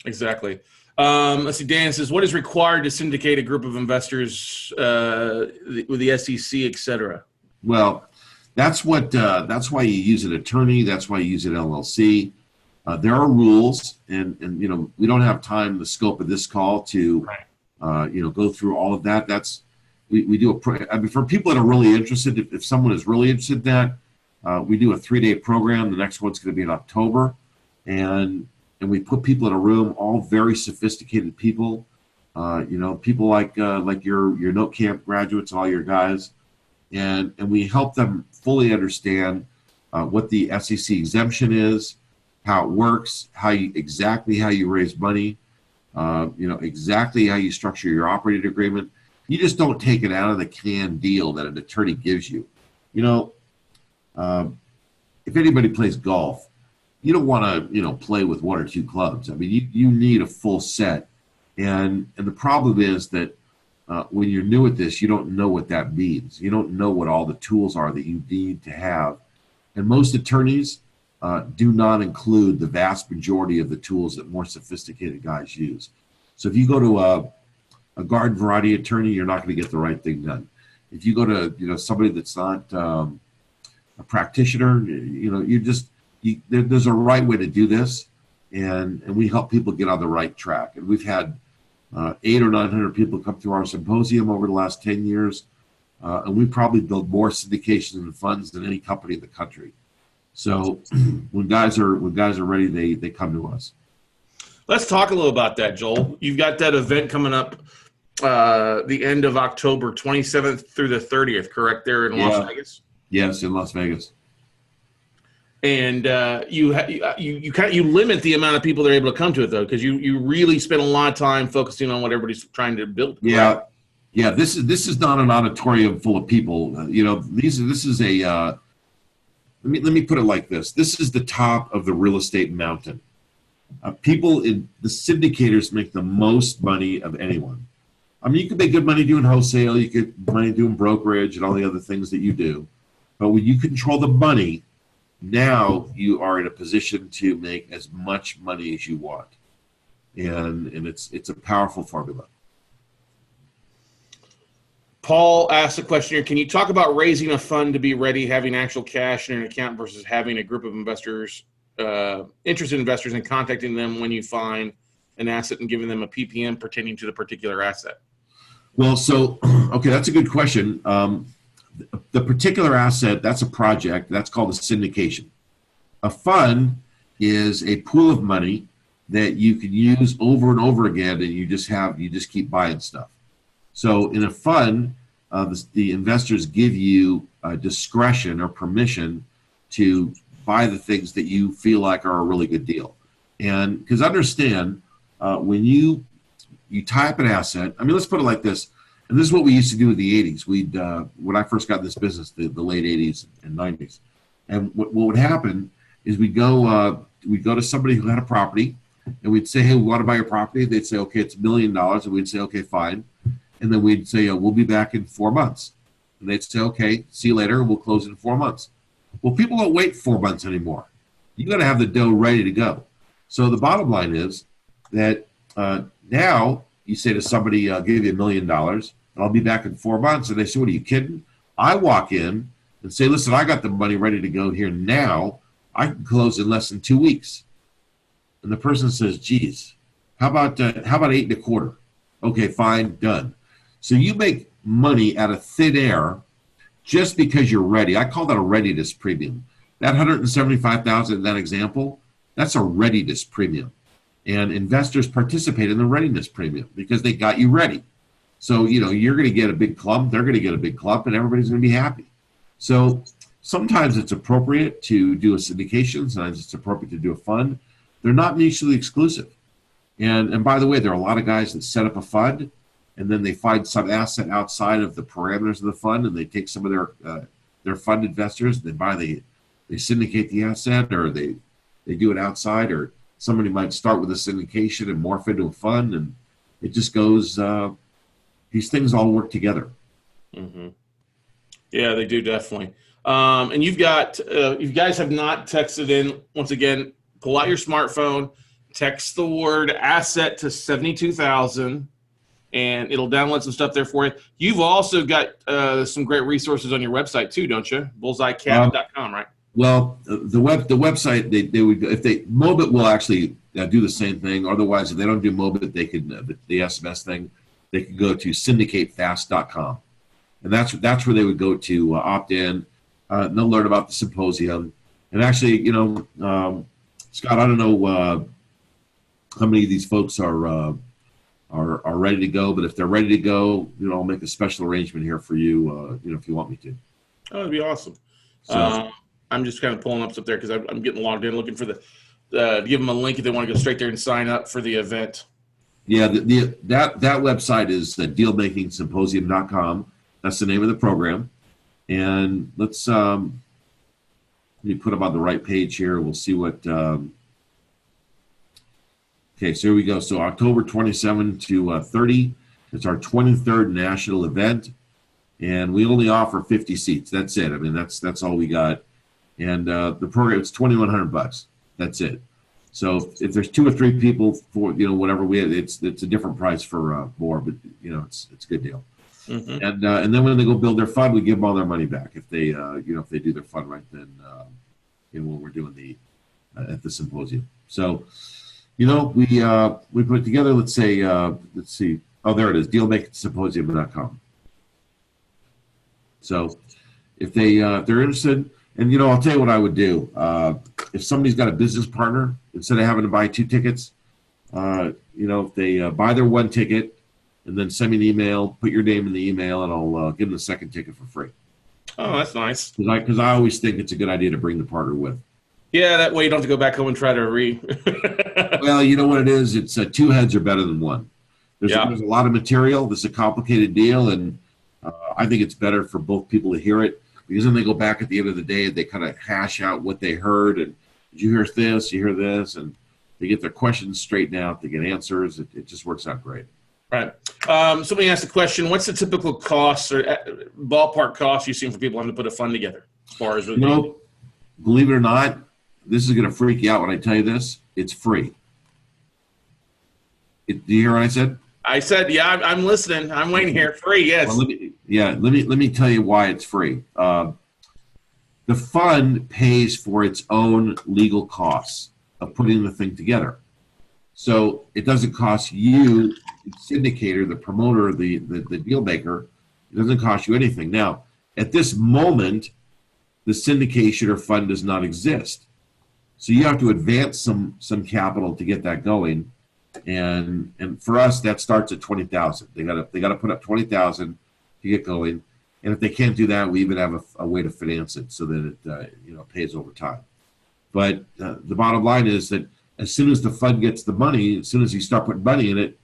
Exactly. Let's see. Dan says, what is required to syndicate a group of investors with the SEC, et cetera? Well, that's why you use an attorney. That's why you use an LLC. There are rules, and we don't have time, the scope of this call to go through all of that. We do for people that are really interested. If someone is really interested in that, we do a 3-day program. The next one's going to be in October, and we put people in a room, all very sophisticated people. People like your note camp graduates, all your guys. And we help them fully understand what the SEC exemption is, how it works, exactly how you raise money, exactly how you structure your operating agreement. You just don't take it out of the can deal that an attorney gives you. If anybody plays golf, you don't want to play with 1 or 2 clubs. I mean, you need a full set, and the problem is that when you're new at this, you don't know what that means. You don't know what all the tools are that you need to have. And most attorneys do not include the vast majority of the tools that more sophisticated guys use. So if you go to a garden variety attorney, you're not going to get the right thing done. If you go to somebody that's not a practitioner, there's a right way to do this, and we help people get on the right track. And we've had 800 or 900 people come through our symposium over the last 10 years, and we probably build more syndications and funds than any company in the country. So when guys are ready, they come to us. Let's talk a little about that, Joel. You've got that event coming up the end of October, 27th through the 30th, correct? There in Las Vegas. Yes, in Las Vegas. And you limit the amount of people that are able to come to it, though, because you really spend a lot of time focusing on what everybody's trying to build. Yeah, yeah. This is not an auditorium full of people. This is a. Let me put it like this. This is the top of the real estate mountain. People in the syndicators make the most money of anyone. I mean, you can make good money doing wholesale. You could make money doing brokerage and all the other things that you do. But when you control the money, now you are in a position to make as much money as you want, and it's a powerful formula. Paul asked a question here. Can you talk about raising a fund to be ready, having actual cash in an account versus having a group of investors, interested investors, and contacting them when you find an asset and giving them a PPM pertaining to the particular asset? Well, okay, that's a good question. The particular asset, that's a project. That's called a syndication. A fund is a pool of money that you can use over and over again, and you just keep buying stuff. So in a fund, the investors give you discretion or permission to buy the things that you feel like are a really good deal. And because understand, when you tie up an asset, I mean, let's put it like this. And this is what we used to do in the 80s. When I first got in this business, the late 80s and 90s. And what would happen is we'd go to somebody who had a property, and we'd say, hey, we want to buy your property. They'd say, okay, it's $1 million. And we'd say, okay, fine. And then we'd say, we'll be back in 4 months. And they'd say, okay, see you later. We'll close in 4 months. Well, people don't wait 4 months anymore. You got to have the dough ready to go. So the bottom line is that now you say to somebody, I'll give you $1 million and I'll be back in 4 months. And they say, what are you kidding? I walk in and say, listen, I got the money ready to go here now. I can close in less than 2 weeks. And the person says, geez, how about 8.25? Okay, fine, done. So you make money out of thin air just because you're ready. I call that a readiness premium. That $175,000 in that example, that's a readiness premium. And investors participate in the readiness premium because they got you ready. So, you're going to get a big clump, they're going to get a big clump, and everybody's going to be happy. So sometimes it's appropriate to do a syndication. Sometimes it's appropriate to do a fund. They're not mutually exclusive. And by the way, there are a lot of guys that set up a fund and then they find some asset outside of the parameters of the fund and they take some of their fund investors, they syndicate the asset, or they do it outside, or somebody might start with a syndication and morph into a fund, and it just goes, these things all work together. Mm-hmm. Yeah, they do, definitely. And you've got, if you guys have not texted in, once again, pull out your smartphone, text the word asset to 72,000, and it'll download some stuff there for you. You've also got some great resources on your website too, don't you? BullsEyeCap.com, right? Well, the website, they would, if they, Mobit will actually do the same thing. Otherwise, if they don't do Mobit, they can, the SMS thing, they can go to syndicatefast.com. And that's where they would go to opt in. And they'll learn about the symposium. And actually, Scott, I don't know how many of these folks are ready to go, but if they're ready to go, I'll make a special arrangement here for you, if you want me to. Oh, that'd be awesome. So, I'm just kind of pulling up stuff there because I'm getting logged in, looking for to give them a link if they want to go straight there and sign up for the event. Yeah, that website is dealmakingsymposium.com. That's the name of the program. And let me put them on the right page here. We'll see what. Okay, so here we go. So October 27 to 30, it's our 23rd national event, and we only offer 50 seats. That's it. I mean, that's all we got. And the program, it's $2,100. That's it. So if there's 2 or 3 people for whatever we have, it's a different price for more, but it's a good deal. Mm-hmm. And then when they go build their fund, we give them all their money back if they if they do their fund right then when we're doing the at the symposium. So we put it together. Let's see. Oh, there it is. Dealmakingsymposium.com. So if they're interested. And, I'll tell you what I would do. If somebody's got a business partner, instead of having to buy 2 tickets, if they buy their 1 ticket and then send me an email, put your name in the email, and I'll give them the 2nd ticket for free. Oh, that's nice. Because I always think it's a good idea to bring the partner with. Yeah, that way you don't have to go back home and try to Well, you know what it is? It's 2 heads are better than 1. There's a lot of material. This is a complicated deal, and I think it's better for both people to hear it. Because then they go back at the end of the day, they kind of hash out what they heard. And did you hear this? You hear this? And they get their questions straightened out. They get answers. It just works out great. Right. Somebody asked the question, what's the typical cost or ballpark cost you've seen for people having to put a fund together? As far as believe it or not, this is going to freak you out when I tell you this. It's free. Do you hear what I said? I said, yeah, I'm listening. I'm waiting here. Free, yes. Well, let me tell you why it's free. The fund pays for its own legal costs of putting the thing together. So it doesn't cost you, the syndicator, the promoter, the deal maker, it doesn't cost you anything. Now, at this moment, the syndication or fund does not exist. So you have to advance some capital to get that going. And for us, that starts at 20,000. They got to put up 20,000 to get going. And if they can't do that, we even have a way to finance it so that it pays over time. But the bottom line is that as soon as the fund gets the money, as soon as you start putting money in it,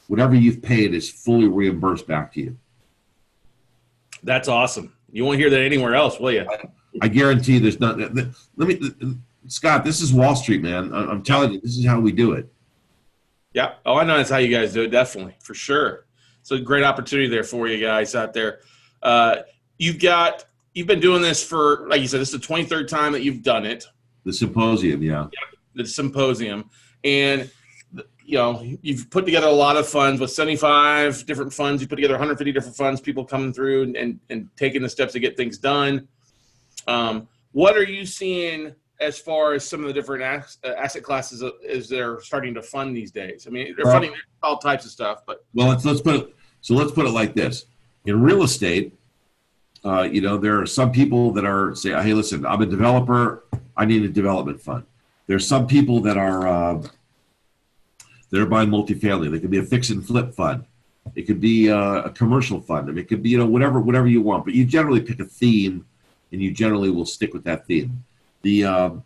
whatever you've paid is fully reimbursed back to you. That's awesome. You won't hear that anywhere else, will you? I guarantee there's not. Scott, this is Wall Street, man. I'm telling you, this is how we do it. Yeah. Oh, I know that's how you guys do it. Definitely. For sure. So great opportunity there for you guys out there. you've been doing this for, like you said, this is the 23rd time that you've done it. The symposium, yeah. The symposium. And, you've put together a lot of funds with 75 different funds. You put together 150 different funds, people coming through and taking the steps to get things done. What are you seeing as far as some of the different asset classes as they're starting to fund these days? I mean, they're funding all types of stuff, but. Well, let's put it like this. In real estate, there are some people that are say, hey, listen, I'm a developer. I need a development fund. There's some people that are buying multifamily. They could be a fix and flip fund. It could be a commercial fund. I mean, it could be whatever you want. But you generally pick a theme, and you generally will stick with that theme. The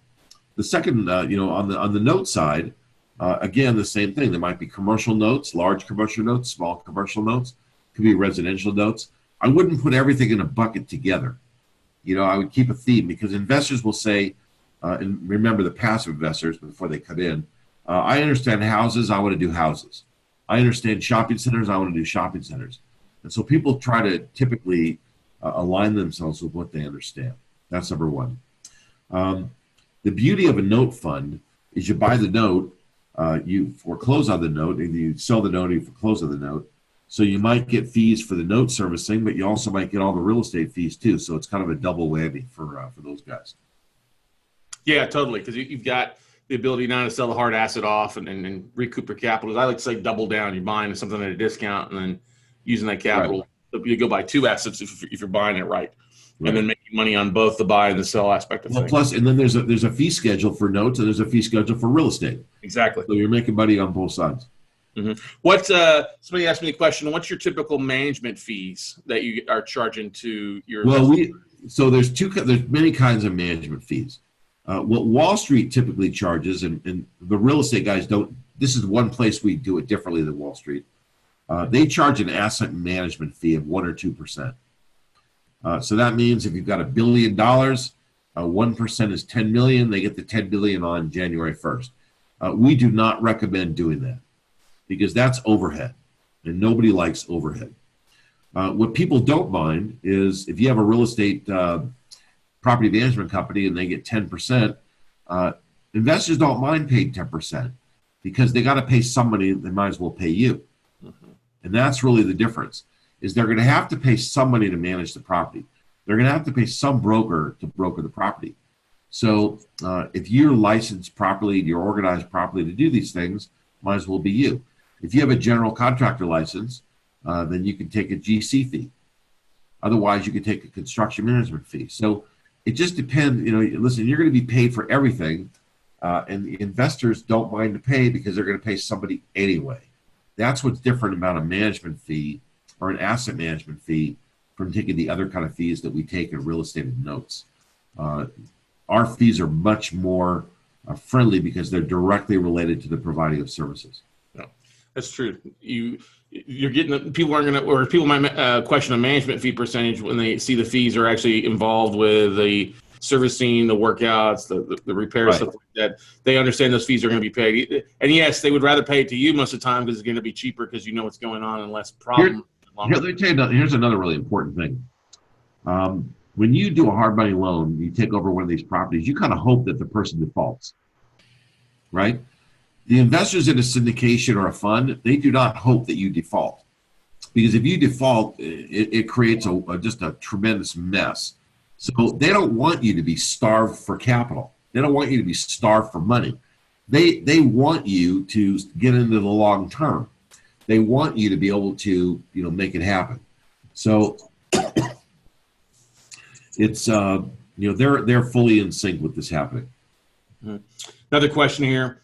second, on the note side, again, the same thing. There might be commercial notes, large commercial notes, small commercial notes. It could be residential notes. I wouldn't put everything in a bucket together. I would keep a theme because investors will say, and remember the passive investors before they come in, I understand houses, I want to do houses. I understand shopping centers, I want to do shopping centers. And so people try to typically align themselves with what they understand. That's number one. The beauty of a note fund is you buy the note, you foreclose on the note, either you sell the note or you foreclose on the note. So you might get fees for the note servicing, but you also might get all the real estate fees too. So it's kind of a double whammy for those guys. Yeah, totally. Because you've got the ability now to sell the hard asset off and recoup your capital. I like to say double down. You're buying something at a discount and then using that capital. Right. You go buy two assets if you're buying it right. And then making money on both the buy and the sell aspect of things. Plus, and then there's a fee schedule for notes and there's a fee schedule for real estate. Exactly. So you're making money on both sides. Mm-hmm. Somebody asked me a question. What's your typical management fees that you are charging to your? Well, there's many kinds of management fees. What Wall Street typically charges, and the real estate guys don't. This is one place we do it differently than Wall Street. They charge an asset management fee of 1 or 2%. So that means if you've got $1 billion, 1% is 10 million. They get the 10 billion on January 1st. We do not recommend doing that because that's overhead, and nobody likes overhead. What people don't mind is if you have a real estate property management company and they get 10%, investors don't mind paying 10% because they got to pay somebody. They might as well pay you. And that's really the difference, is they're going to have to pay somebody to manage the property. They're going to have to pay some broker to broker the property. So if you're licensed properly, you're organized properly to do these things, might as well be you. If you have a general contractor license, then you can take a GC fee. Otherwise, you can take a construction management fee. So it just depends. Listen, you're going to be paid for everything, and the investors don't mind to pay because they're going to pay somebody anyway. That's what's different about a management fee or an asset management fee from taking the other kind of fees that we take in real estate and notes. Our fees are much more friendly because they're directly related to the providing of services. No, that's true. You're getting people aren't going to, or people might question a management fee percentage when they see the fees are actually involved with the servicing, the workouts, the repairs, stuff like that. They understand those fees are going to be paid. And yes, they would rather pay it to you most of the time because it's going to be cheaper because you know what's going on and less problem. Here's another really important thing. When you do a hard money loan, you take over one of these properties, you kind of hope that the person defaults, right? The investors in a syndication or a fund, they do not hope that you default. Because if you default, it creates just a tremendous mess. So they don't want you to be starved for capital. They don't want you to be starved for money. They want you to get into the long term. They want you to be able to, make it happen. So it's, they're fully in sync with this happening. Another question here.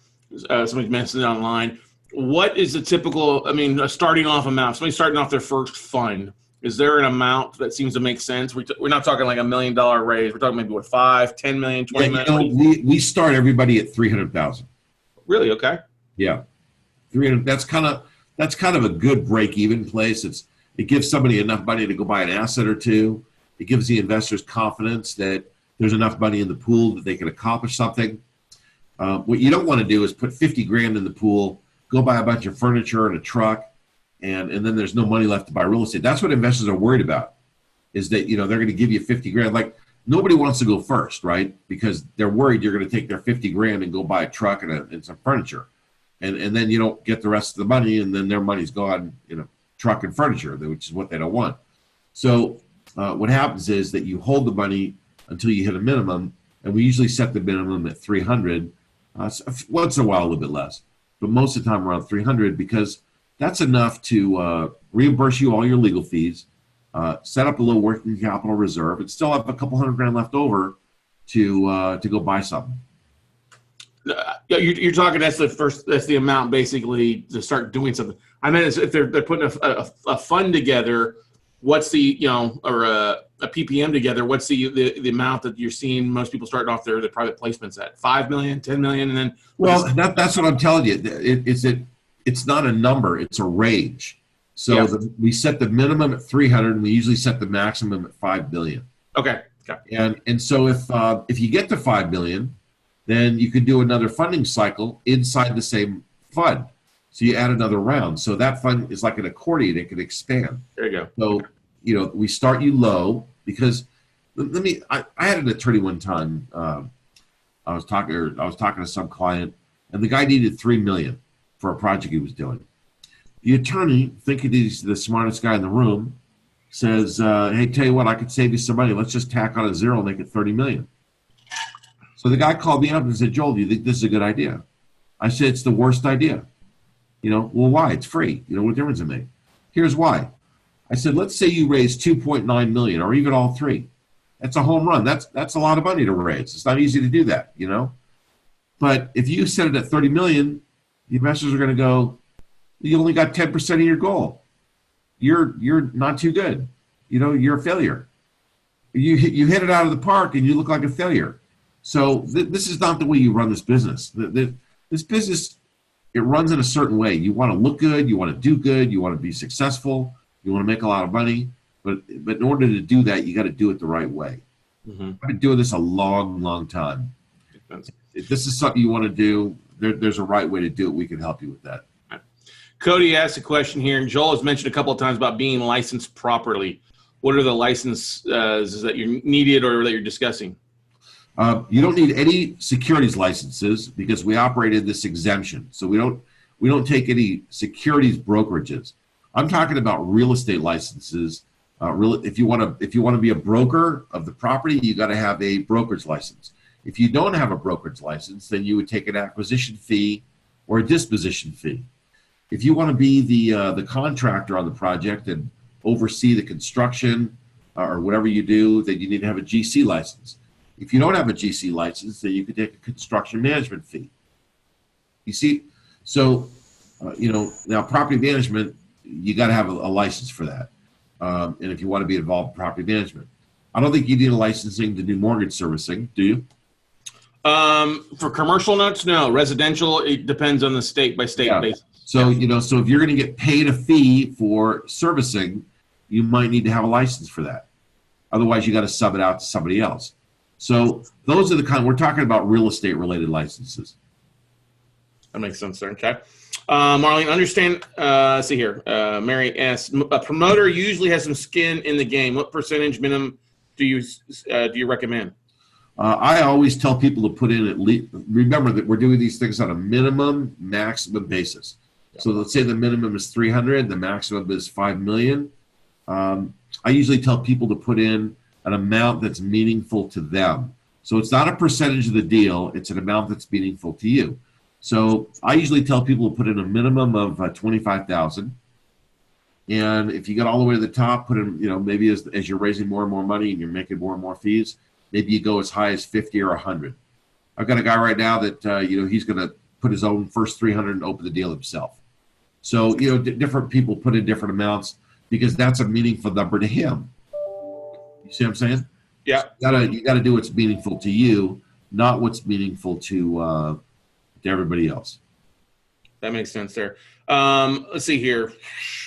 Somebody mentioned it online. What is the typical, starting off amount? Somebody starting off their first fund. Is there an amount that seems to make sense? We're not talking like $1 million raise. We're talking maybe what, 5, 10 million, 20 million? We start everybody at 300,000. Really? Okay. Yeah. 300. That's kind of a good break-even place. It gives somebody enough money to go buy an asset or two. It gives the investors confidence that there's enough money in the pool that they can accomplish something. What you don't want to do is put 50 grand in the pool, go buy a bunch of furniture and a truck, and then there's no money left to buy real estate. That's what investors are worried about. is that, they're going to give you 50 grand. Like, nobody wants to go first, right? Because they're worried you're going to take their 50 grand and go buy a truck and some furniture. And then you don't get the rest of the money, and then their money's gone, truck and furniture, which is what they don't want. So what happens is that you hold the money until you hit a minimum, and we usually set the minimum at 300. Once in a while, a little bit less, but most of the time around 300, because that's enough to reimburse you all your legal fees, set up a little working capital reserve, and still have a couple $100 grand left over to go buy something. You're talking that's the amount basically to start doing something. I mean, if they're putting a fund together, what's the or a PPM together? What's the amount that you're seeing most people starting off the private placements at? 5 million, 10 million, and then that's what I'm telling you. It's not a number; it's a range. So we set the minimum at 300, and we usually set the maximum at 5 billion. Okay. And so if you get to 5 billion, then you could do another funding cycle inside the same fund. So you add another round. So that fund is like an accordion; it can expand. There you go. So we start you low, because I had an attorney one time. I was talking to some client, and the guy needed 3 million for a project he was doing. The attorney, thinking he's the smartest guy in the room, says, "Hey, tell you what, I could save you some money. Let's just tack on a zero and make it 30 million." So the guy called me up and said, "Joel, do you think this is a good idea?" I said, "It's the worst idea." Well, why? It's free. What difference does it make? Here's why. I said, let's say you raise 2.9 million, or even all three. That's a home run. That's a lot of money to raise. It's not easy to do that, But if you set it at 30 million, the investors are going to go, you only got 10% of your goal. You're not too good. You're a failure. You hit it out of the park and you look like a failure. So this is not the way you run this business. This business, it runs in a certain way. You want to look good. You want to do good. You want to be successful. You want to make a lot of money. But in order to do that, you got to do it the right way. Mm-hmm. I've been doing this a long, long time. If this is something you want to do, there's a right way to do it. We can help you with that. Cody asked a question here, and Joel has mentioned a couple of times about being licensed properly. What are the licenses that you're needed or that you're discussing? You don't need any securities licenses because we operate in this exemption. So we don't take any securities brokerages. I'm talking about real estate licenses. If you want to be a broker of the property, you got to have a brokerage license. If you don't have a brokerage license, then you would take an acquisition fee or a disposition fee. If you want to be the contractor on the project and oversee the construction or whatever you do, then you need to have a GC license. If you don't have a GC license, then you could take a construction management fee. You see, so now property management, you got to have a license for that. And if you want to be involved in property management, I don't think you need a licensing to do mortgage servicing, do you? For commercial notes, no. Residential, it depends on the state by state basis. So, so if you're going to get paid a fee for servicing, you might need to have a license for that. Otherwise, you got to sub it out to somebody else. So those are the kind, we're talking about real estate related licenses. That makes sense there. Okay. Marlene, understand, see here. Mary asks, a promoter usually has some skin in the game. What percentage minimum do you recommend? I always tell people to put in at least, remember that we're doing these things on a minimum, maximum basis. Yeah. So let's say the minimum is 300, the maximum is 5 million. I usually tell people to put in an amount that's meaningful to them. So it's not a percentage of the deal, it's an amount that's meaningful to you. So I usually tell people to put in a minimum of 25,000. And if you get all the way to the top, put in, maybe as you're raising more and more money and you're making more and more fees, maybe you go as high as 50 or 100. I've got a guy right now that, he's going to put his own first 300 and open the deal himself. So, different people put in different amounts because that's a meaningful number to him. You see what I'm saying? Yeah. So you got to do what's meaningful to you, not what's meaningful to everybody else. That makes sense there. Let's see here.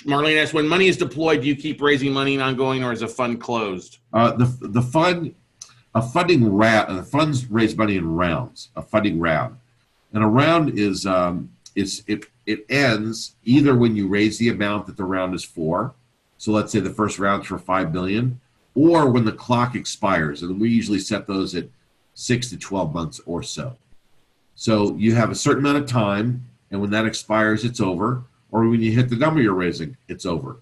Marlene asks, when money is deployed, do you keep raising money and ongoing, or is a fund closed? The funds raise money in rounds, a funding round. And a round is it ends either when you raise the amount that the round is for. So let's say the first round's for 5 billion, or when the clock expires. And we usually set those at 6 to 12 months or so. So you have a certain amount of time, and when that expires, it's over. Or when you hit the number you're raising, it's over.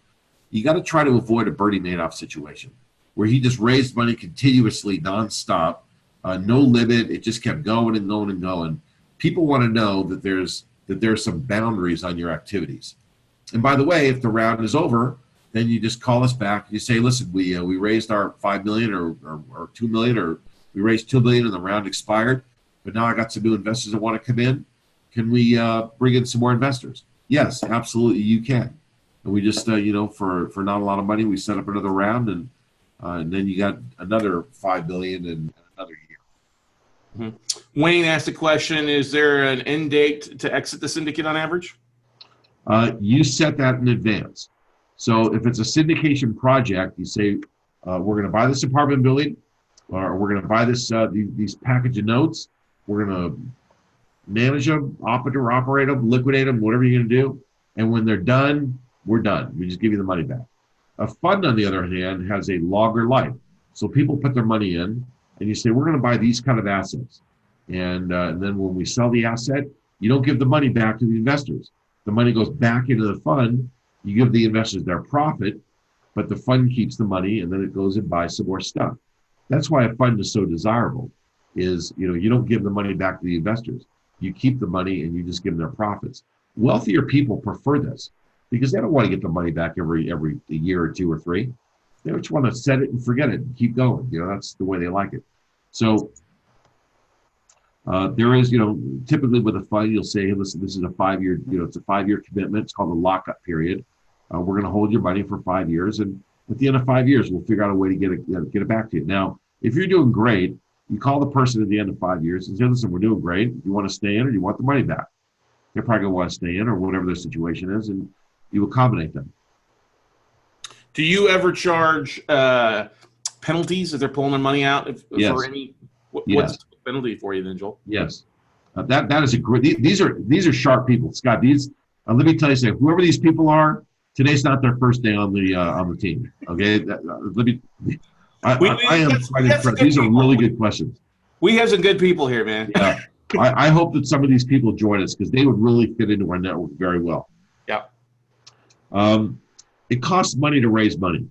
You got to try to avoid a Bernie Madoff situation where he just raised money continuously, nonstop, no limit. It just kept going and going and going. People want to know that there's some boundaries on your activities. And by the way, if the round is over, then you just call us back. You say, listen, we raised our $5 million or $2 million, or we raised $2 million and the round expired, but now I got some new investors that want to come in. Can we bring in some more investors? Yes, absolutely, you can. And we just, for not a lot of money, we set up another round, and then you got another $5 million in another year. Mm-hmm. Wayne asked a question: is there an end date to exit the syndicate on average? You set that in advance. So if it's a syndication project, you say, we're going to buy this apartment building, or we're going to buy this these package of notes. We're going to manage them, operate them, liquidate them, whatever you're going to do. And when they're done, we're done. We just give you the money back. A fund, on the other hand, has a longer life. So people put their money in, and you say, we're going to buy these kind of assets. And then when we sell the asset, you don't give the money back to the investors. The money goes back into the fund. You give the investors their profit, but the fund keeps the money, and then it goes and buys some more stuff. That's why a fund is so desirable, is, you don't give the money back to the investors. You keep the money and you just give them their profits. Wealthier people prefer this because they don't want to get the money back every year or two or three. They just want to set it and forget it and keep going. That's the way they like it. So there is, typically with a fund, you'll say, hey, listen, this is a 5-year, it's a 5-year commitment. It's called a lockup period. We're going to hold your money for 5 years. And at the end of 5 years, we'll figure out a way to get it back to you. Now, if you're doing great, you call the person at the end of 5 years and say, listen, we're doing great. Do you want to stay in, or do you want the money back? They're probably going to want to stay in, or whatever their situation is, and you accommodate them. Do you ever charge penalties if they're pulling their money out? Yes. For any, what's Yes. the penalty for you then, Joel? Yes. That is a great, these are sharp people, Scott. Let me tell you something, whoever these people are, today's not their first day on the team. Okay. I am quite impressed. These are really good questions. We have some good people here, man. Yeah. I hope that some of these people join us because they would really fit into our network very well. Yeah. It costs money to raise money.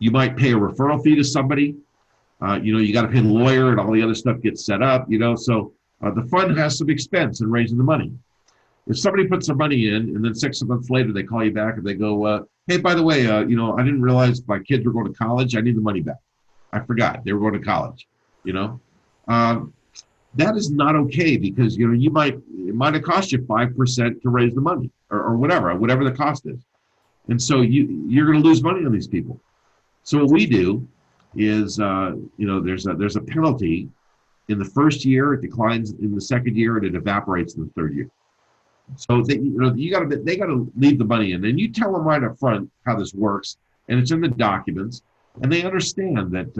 You might pay a referral fee to somebody. You got to pay the lawyer, and all the other stuff gets set up, so the fund has some expense in raising the money. If somebody puts their money in and then 6 months later they call you back and they go, hey, by the way, I didn't realize my kids were going to college. I need the money back. I forgot they were going to college. That is not okay because, it might have cost you 5% to raise the money or whatever the cost is. And so you're going to lose money on these people. So what we do is, there's a penalty in the first year, it declines in the second year, and it evaporates in the third year. So they got to leave the money in, and you tell them right up front how this works, and it's in the documents, and they understand that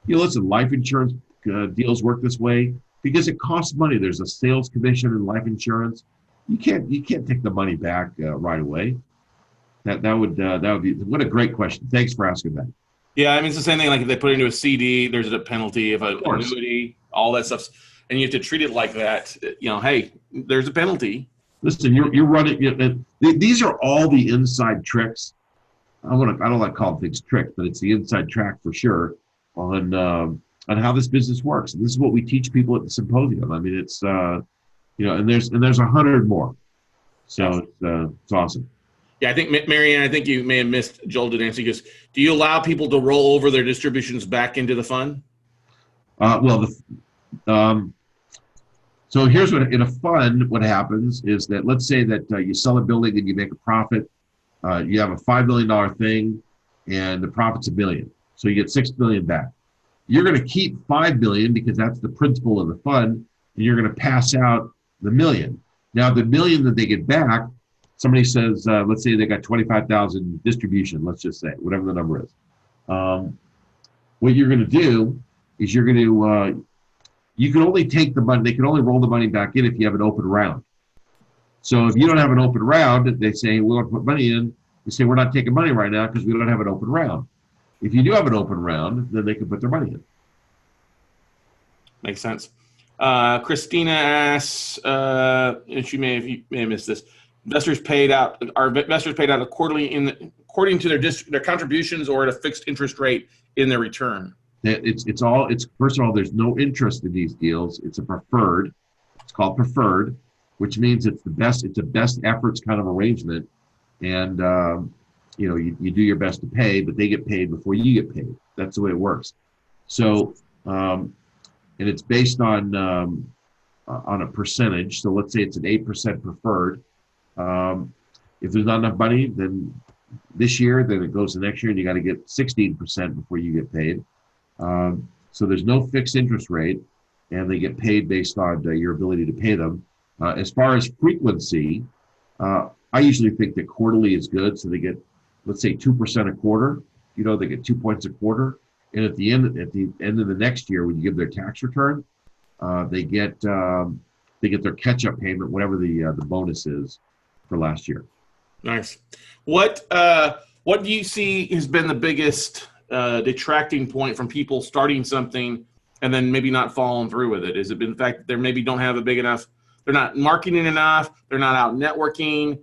listen, life insurance deals work this way because it costs money. There's a sales commission in life insurance. You can't take the money back right away. That would be, what a great question. Thanks for asking that. Yeah, I mean, it's the same thing. Like if they put it into a CD, there's a penalty. If an annuity, all that stuff, and you have to treat it like that. Hey, there's a penalty. Listen, you're running. These are all the inside tricks. I don't like calling things tricks, but it's the inside track for sure on how this business works. And this is what we teach people at the symposium. I mean, it's and there's 100 more. So it's awesome. Yeah, I think, Marianne, I think you may have missed Joel did answer. He goes, do you allow people to roll over their distributions back into the fund? So here's what, in a fund, what happens is that, let's say that you sell a building and you make a profit. You have a $5 million thing and the profit's $1 million. So you get $6 million back. You're going to keep $5 million because that's the principal of the fund, and you're going to pass out the $1 million. Now, the $1 million that they get back, somebody says, let's say they got 25,000 distribution, let's just say, whatever the number is. What you're going to do is you're going to, you can only take the money, they can only roll the money back in if you have an open round. So if you don't have an open round, they say, we want to put money in. You say, we're not taking money right now because we don't have an open round. If you do have an open round, then they can put their money in. Makes sense. Christina asks, and she may have missed this. Investors paid out according to their contributions or at a fixed interest rate in their return. It's first of all, there's no interest in these deals. It's a preferred. It's called preferred, which means it's a best efforts kind of arrangement. And you do your best to pay, but they get paid before you get paid. That's the way it works. So and it's based on a percentage. So let's say it's an 8% preferred. If there's not enough money, then this year, then it goes to next year, and you got to get 16% before you get paid. So there's no fixed interest rate, and they get paid based on your ability to pay them. As far as frequency, I usually think that quarterly is good. So they get, let's say, 2% a quarter. They get 2 points a quarter. And at the end of the next year, when you give their tax return, they get their catch-up payment, whatever the bonus is for last year. Nice. What do you see has been the biggest detracting point from people starting something and then maybe not following through with it? Is it been the fact that they maybe don't have a big enough, they're not marketing enough, they're not out networking,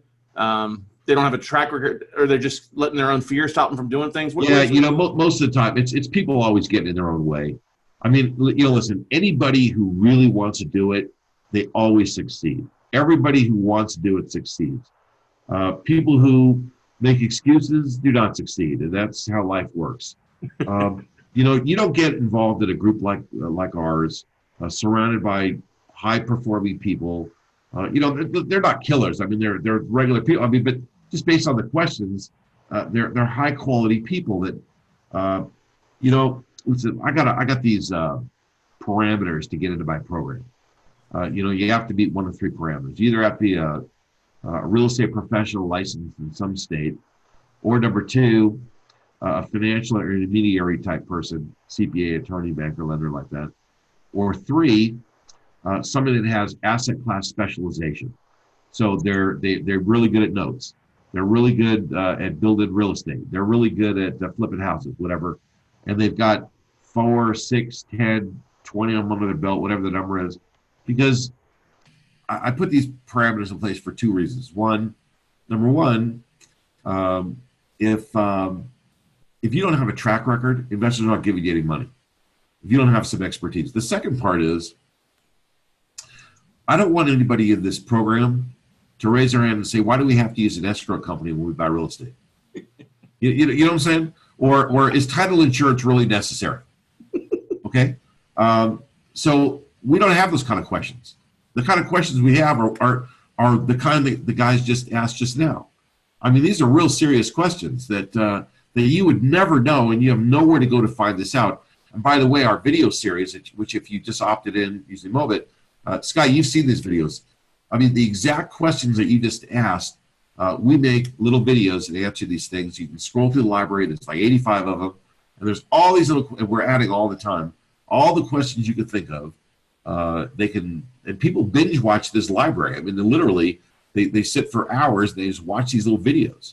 they don't have a track record, or they're just letting their own fear stop them from doing things? Most of the time, it's people always getting in their own way. I mean, listen, anybody who really wants to do it, they always succeed. Everybody who wants to do it succeeds. People who make excuses do not succeed, and that's how life works. You don't get involved in a group like ours, surrounded by high-performing people. They're not killers. I mean, they're regular people. I mean, but just based on the questions, they're high-quality people that, listen, I got these parameters to get into my program. You have to meet one of three parameters. You either have to be a real estate professional licensed in some state, or number two, a financial or intermediary type person, CPA, attorney, banker, lender, like that, or three, somebody that has asset class specialization. So they're really good at notes. They're really good at building real estate. They're really good at flipping houses, whatever. And they've got 4, 6, 10, 20 on them under their belt, whatever the number is. Because I put these parameters in place for two reasons. Number one, if you don't have a track record, investors are not giving you any money. If you don't have some expertise. The second part is, I don't want anybody in this program to raise their hand and say, why do we have to use an escrow company when we buy real estate? You know what I'm saying? Or is title insurance really necessary? Okay? So we don't have those kind of questions. The kind of questions we have are the kind that the guys just asked just now. I mean, these are real serious questions that you would never know, and you have nowhere to go to find this out. And by the way, our video series, which if you just opted in using Mobit, Sky, you've seen these videos. I mean, the exact questions that you just asked, we make little videos that answer these things. You can scroll through the library. There's like 85 of them. And there's all these little, and we're adding all the time, all the questions you could think of. And people binge watch this library. I mean, they sit for hours. They just watch these little videos.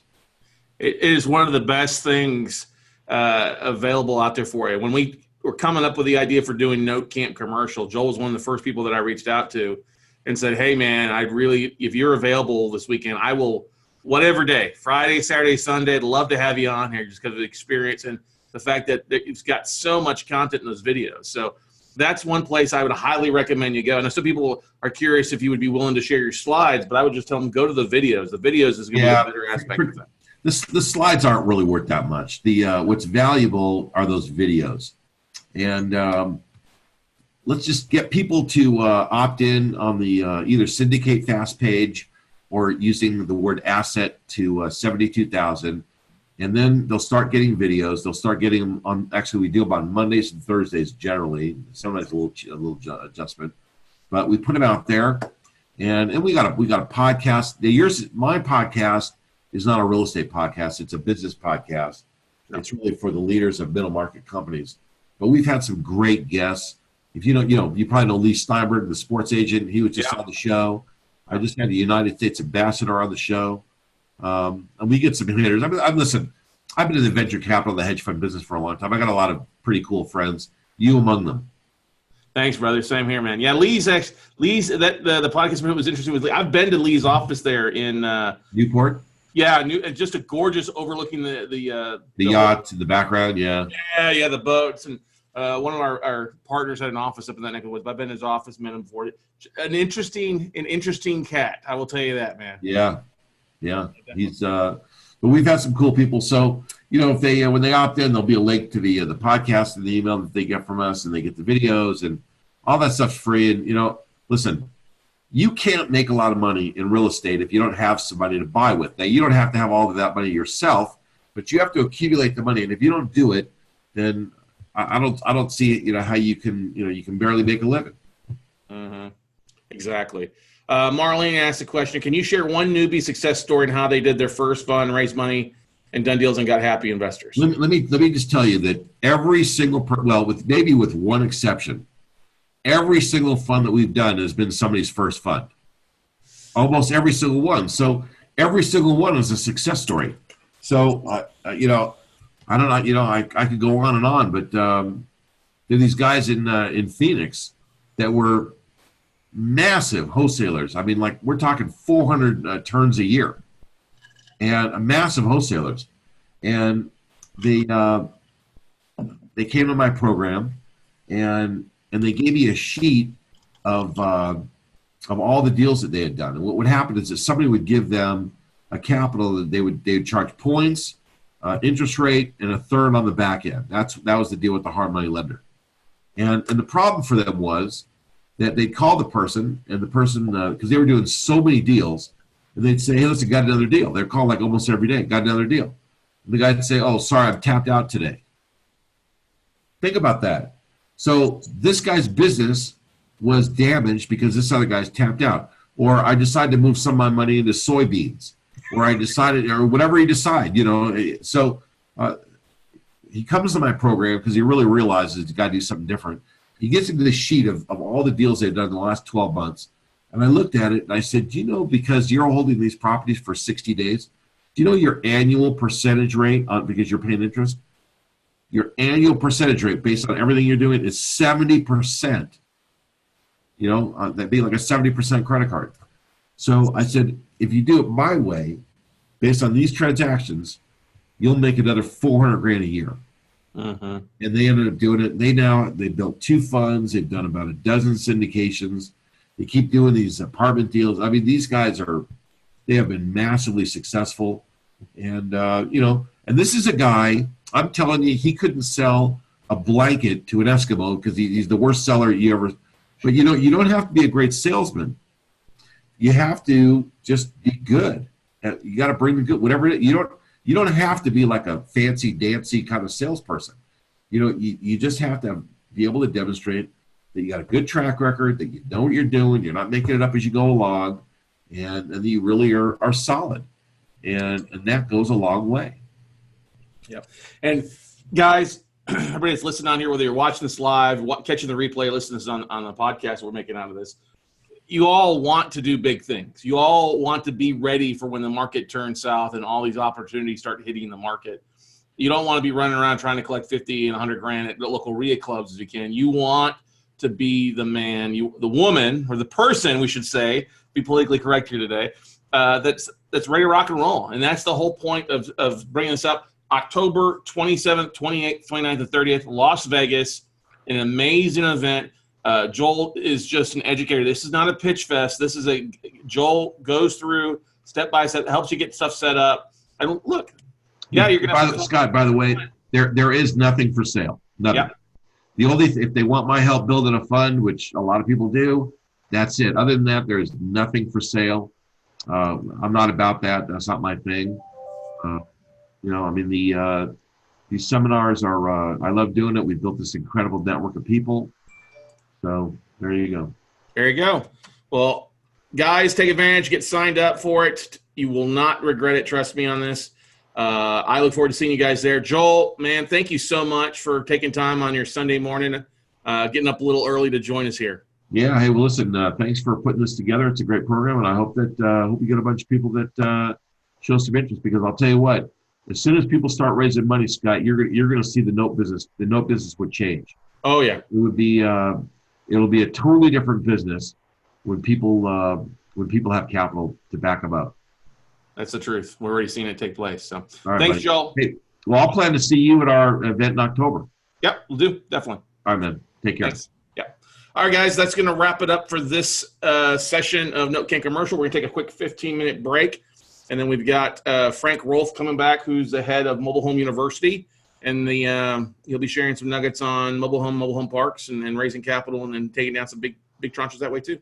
It is one of the best things available out there for you. When we were coming up with the idea for doing Note Camp commercial, Joel was one of the first people that I reached out to and said, hey, man, if you're available this weekend, I will, whatever day, Friday, Saturday, Sunday, I'd love to have you on here just because of the experience and the fact that it's got so much content in those videos. So that's one place I would highly recommend you go. And some people are curious if you would be willing to share your slides, but I would just tell them, go to the videos. The videos is going to be a better aspect of that. The slides aren't really worth that much. What's valuable are those videos. And let's just get people to opt in on the either Syndicate Fast page or using the word asset to 72,000. And then they'll start getting videos. They'll start getting them on, actually we do them on Mondays and Thursdays generally. Sometimes a little adjustment. But we put them out there. And we got a podcast. My podcast is not a real estate podcast. It's a business podcast. It's really for the leaders of middle market companies. But we've had some great guests. If you probably know Lee Steinberg, the sports agent. He was just on the show. I just had the United States ambassador on the show. And we get some hitters. Listen, I've been in the venture capital, the hedge fund business for a long time. I got a lot of pretty cool friends, you among them. Thanks, brother. Same here, man. Yeah, Lee's the podcast was interesting with Lee. I've been to Lee's office there in Newport. Yeah, just a gorgeous overlooking the yacht in the background. Yeah, the boats, and one of our partners had an office up in that neck of the woods. I've been in his office, met him before. An interesting cat, I will tell you that, man. Yeah. He's but we've had some cool people. So if they when they opt in, there'll be a link to the podcast and the email that they get from us, and they get the videos and all that stuff's free. And listen, you can't make a lot of money in real estate if you don't have somebody to buy with. Now, you don't have to have all of that money yourself, but you have to accumulate the money. And if you don't do it, then I don't see how you can barely make a living. Mm-hmm. Exactly. Marlene asked a question: can you share one newbie success story and how they did their first fund, raised money, and done deals and got happy investors? Let me just tell you that every single with one exception, every single fund that we've done has been somebody's first fund. Almost every single one. So every single one is a success story. So I don't know. I could go on and on, but there are these guys in Phoenix that were massive wholesalers. I mean, like we're talking 400 turns a year, and massive wholesalers. And they came to my program, and they gave me a sheet of all the deals that they had done. And what would happen is that somebody would give them a capital that they would charge points, interest rate, and a third on the back end. That was the deal with the hard money lender. And the problem for them was that they'd call the person, and the person, because they were doing so many deals, and they'd say, hey, listen, got another deal. They're called like almost every day, got another deal. And the guy'd say, oh, sorry, I'm tapped out today. Think about that. So this guy's business was damaged because this other guy's tapped out. Or I decided to move some of my money into soybeans. Or I decided, or whatever he decide, So he comes to my program because he really realizes he's got to do something different. He gets into this sheet of all the deals they've done in the last 12 months. And I looked at it and I said, do you know, because you're holding these properties for 60 days, do you know your annual percentage rate because you're paying interest? Your annual percentage rate based on everything you're doing is 70%. That'd be like a 70% credit card. So I said, if you do it my way, based on these transactions, you'll make another $400,000 a year. Mm-hmm. And they ended up doing it. They built 2 funds. They've done about a dozen syndications. They keep doing these apartment deals. I mean, these guys they have been massively successful. And, and this is a guy, I'm telling you, he couldn't sell a blanket to an Eskimo because he's the worst seller you ever, but you don't have to be a great salesman. You have to just be good. You got to bring the good, whatever it is. You don't have to be like a fancy dancy kind of salesperson. You just have to be able to demonstrate that you got a good track record, that you know what you're doing, you're not making it up as you go along, and that you really are solid. And that goes a long way. Yep. And guys, everybody that's listening on here, whether you're watching this live, catching the replay, listening to this on the podcast we're making out of this, you all want to do big things. You all want to be ready for when the market turns south and all these opportunities start hitting the market. You don't want to be running around trying to collect 50 and 100 grand at the local RIA clubs as you can. You want to be the man, the woman, or the person, we should say, be politically correct here today, that's ready to rock and roll. And that's the whole point of bringing this up. October 27th, 28th, 29th, and 30th, Las Vegas, an amazing event. Joel is just an educator. This is not a pitch fest. Joel goes through step by step, helps you get stuff set up. And look, yeah, you're gonna. Scott, by the way, there is nothing for sale. Nothing. Yeah. The only if they want my help building a fund, which a lot of people do, that's it. Other than that, there's nothing for sale. I'm not about that. That's not my thing. These seminars are. I love doing it. We've built this incredible network of people. So there you go. There you go. Well, guys, take advantage. Get signed up for it. You will not regret it. Trust me on this. I look forward to seeing you guys there. Joel, man, thank you so much for taking time on your Sunday morning, getting up a little early to join us here. Yeah. Hey, well, listen, thanks for putting this together. It's a great program, and I hope that hope you get a bunch of people that show some interest, because I'll tell you what, As soon as people start raising money, Scott, you're gonna see the note business would change. Oh yeah. It would be it'll be a totally different business when people have capital to back them up. That's the truth. We're already seeing it take place. So Right, thanks, buddy. Joel. Hey, well, I'll plan to see you at our event in October. Yep, we'll do. Definitely. All right, man. Take care. Thanks. Yeah. All right, guys, that's going to wrap it up for this session of Note Can Commercial. We're going to take a quick 15-minute break. And then we've got Frank Rolfe coming back, who's the head of Mobile Home University. And he'll be sharing some nuggets on mobile home parks and raising capital and then taking down some big tranches that way too.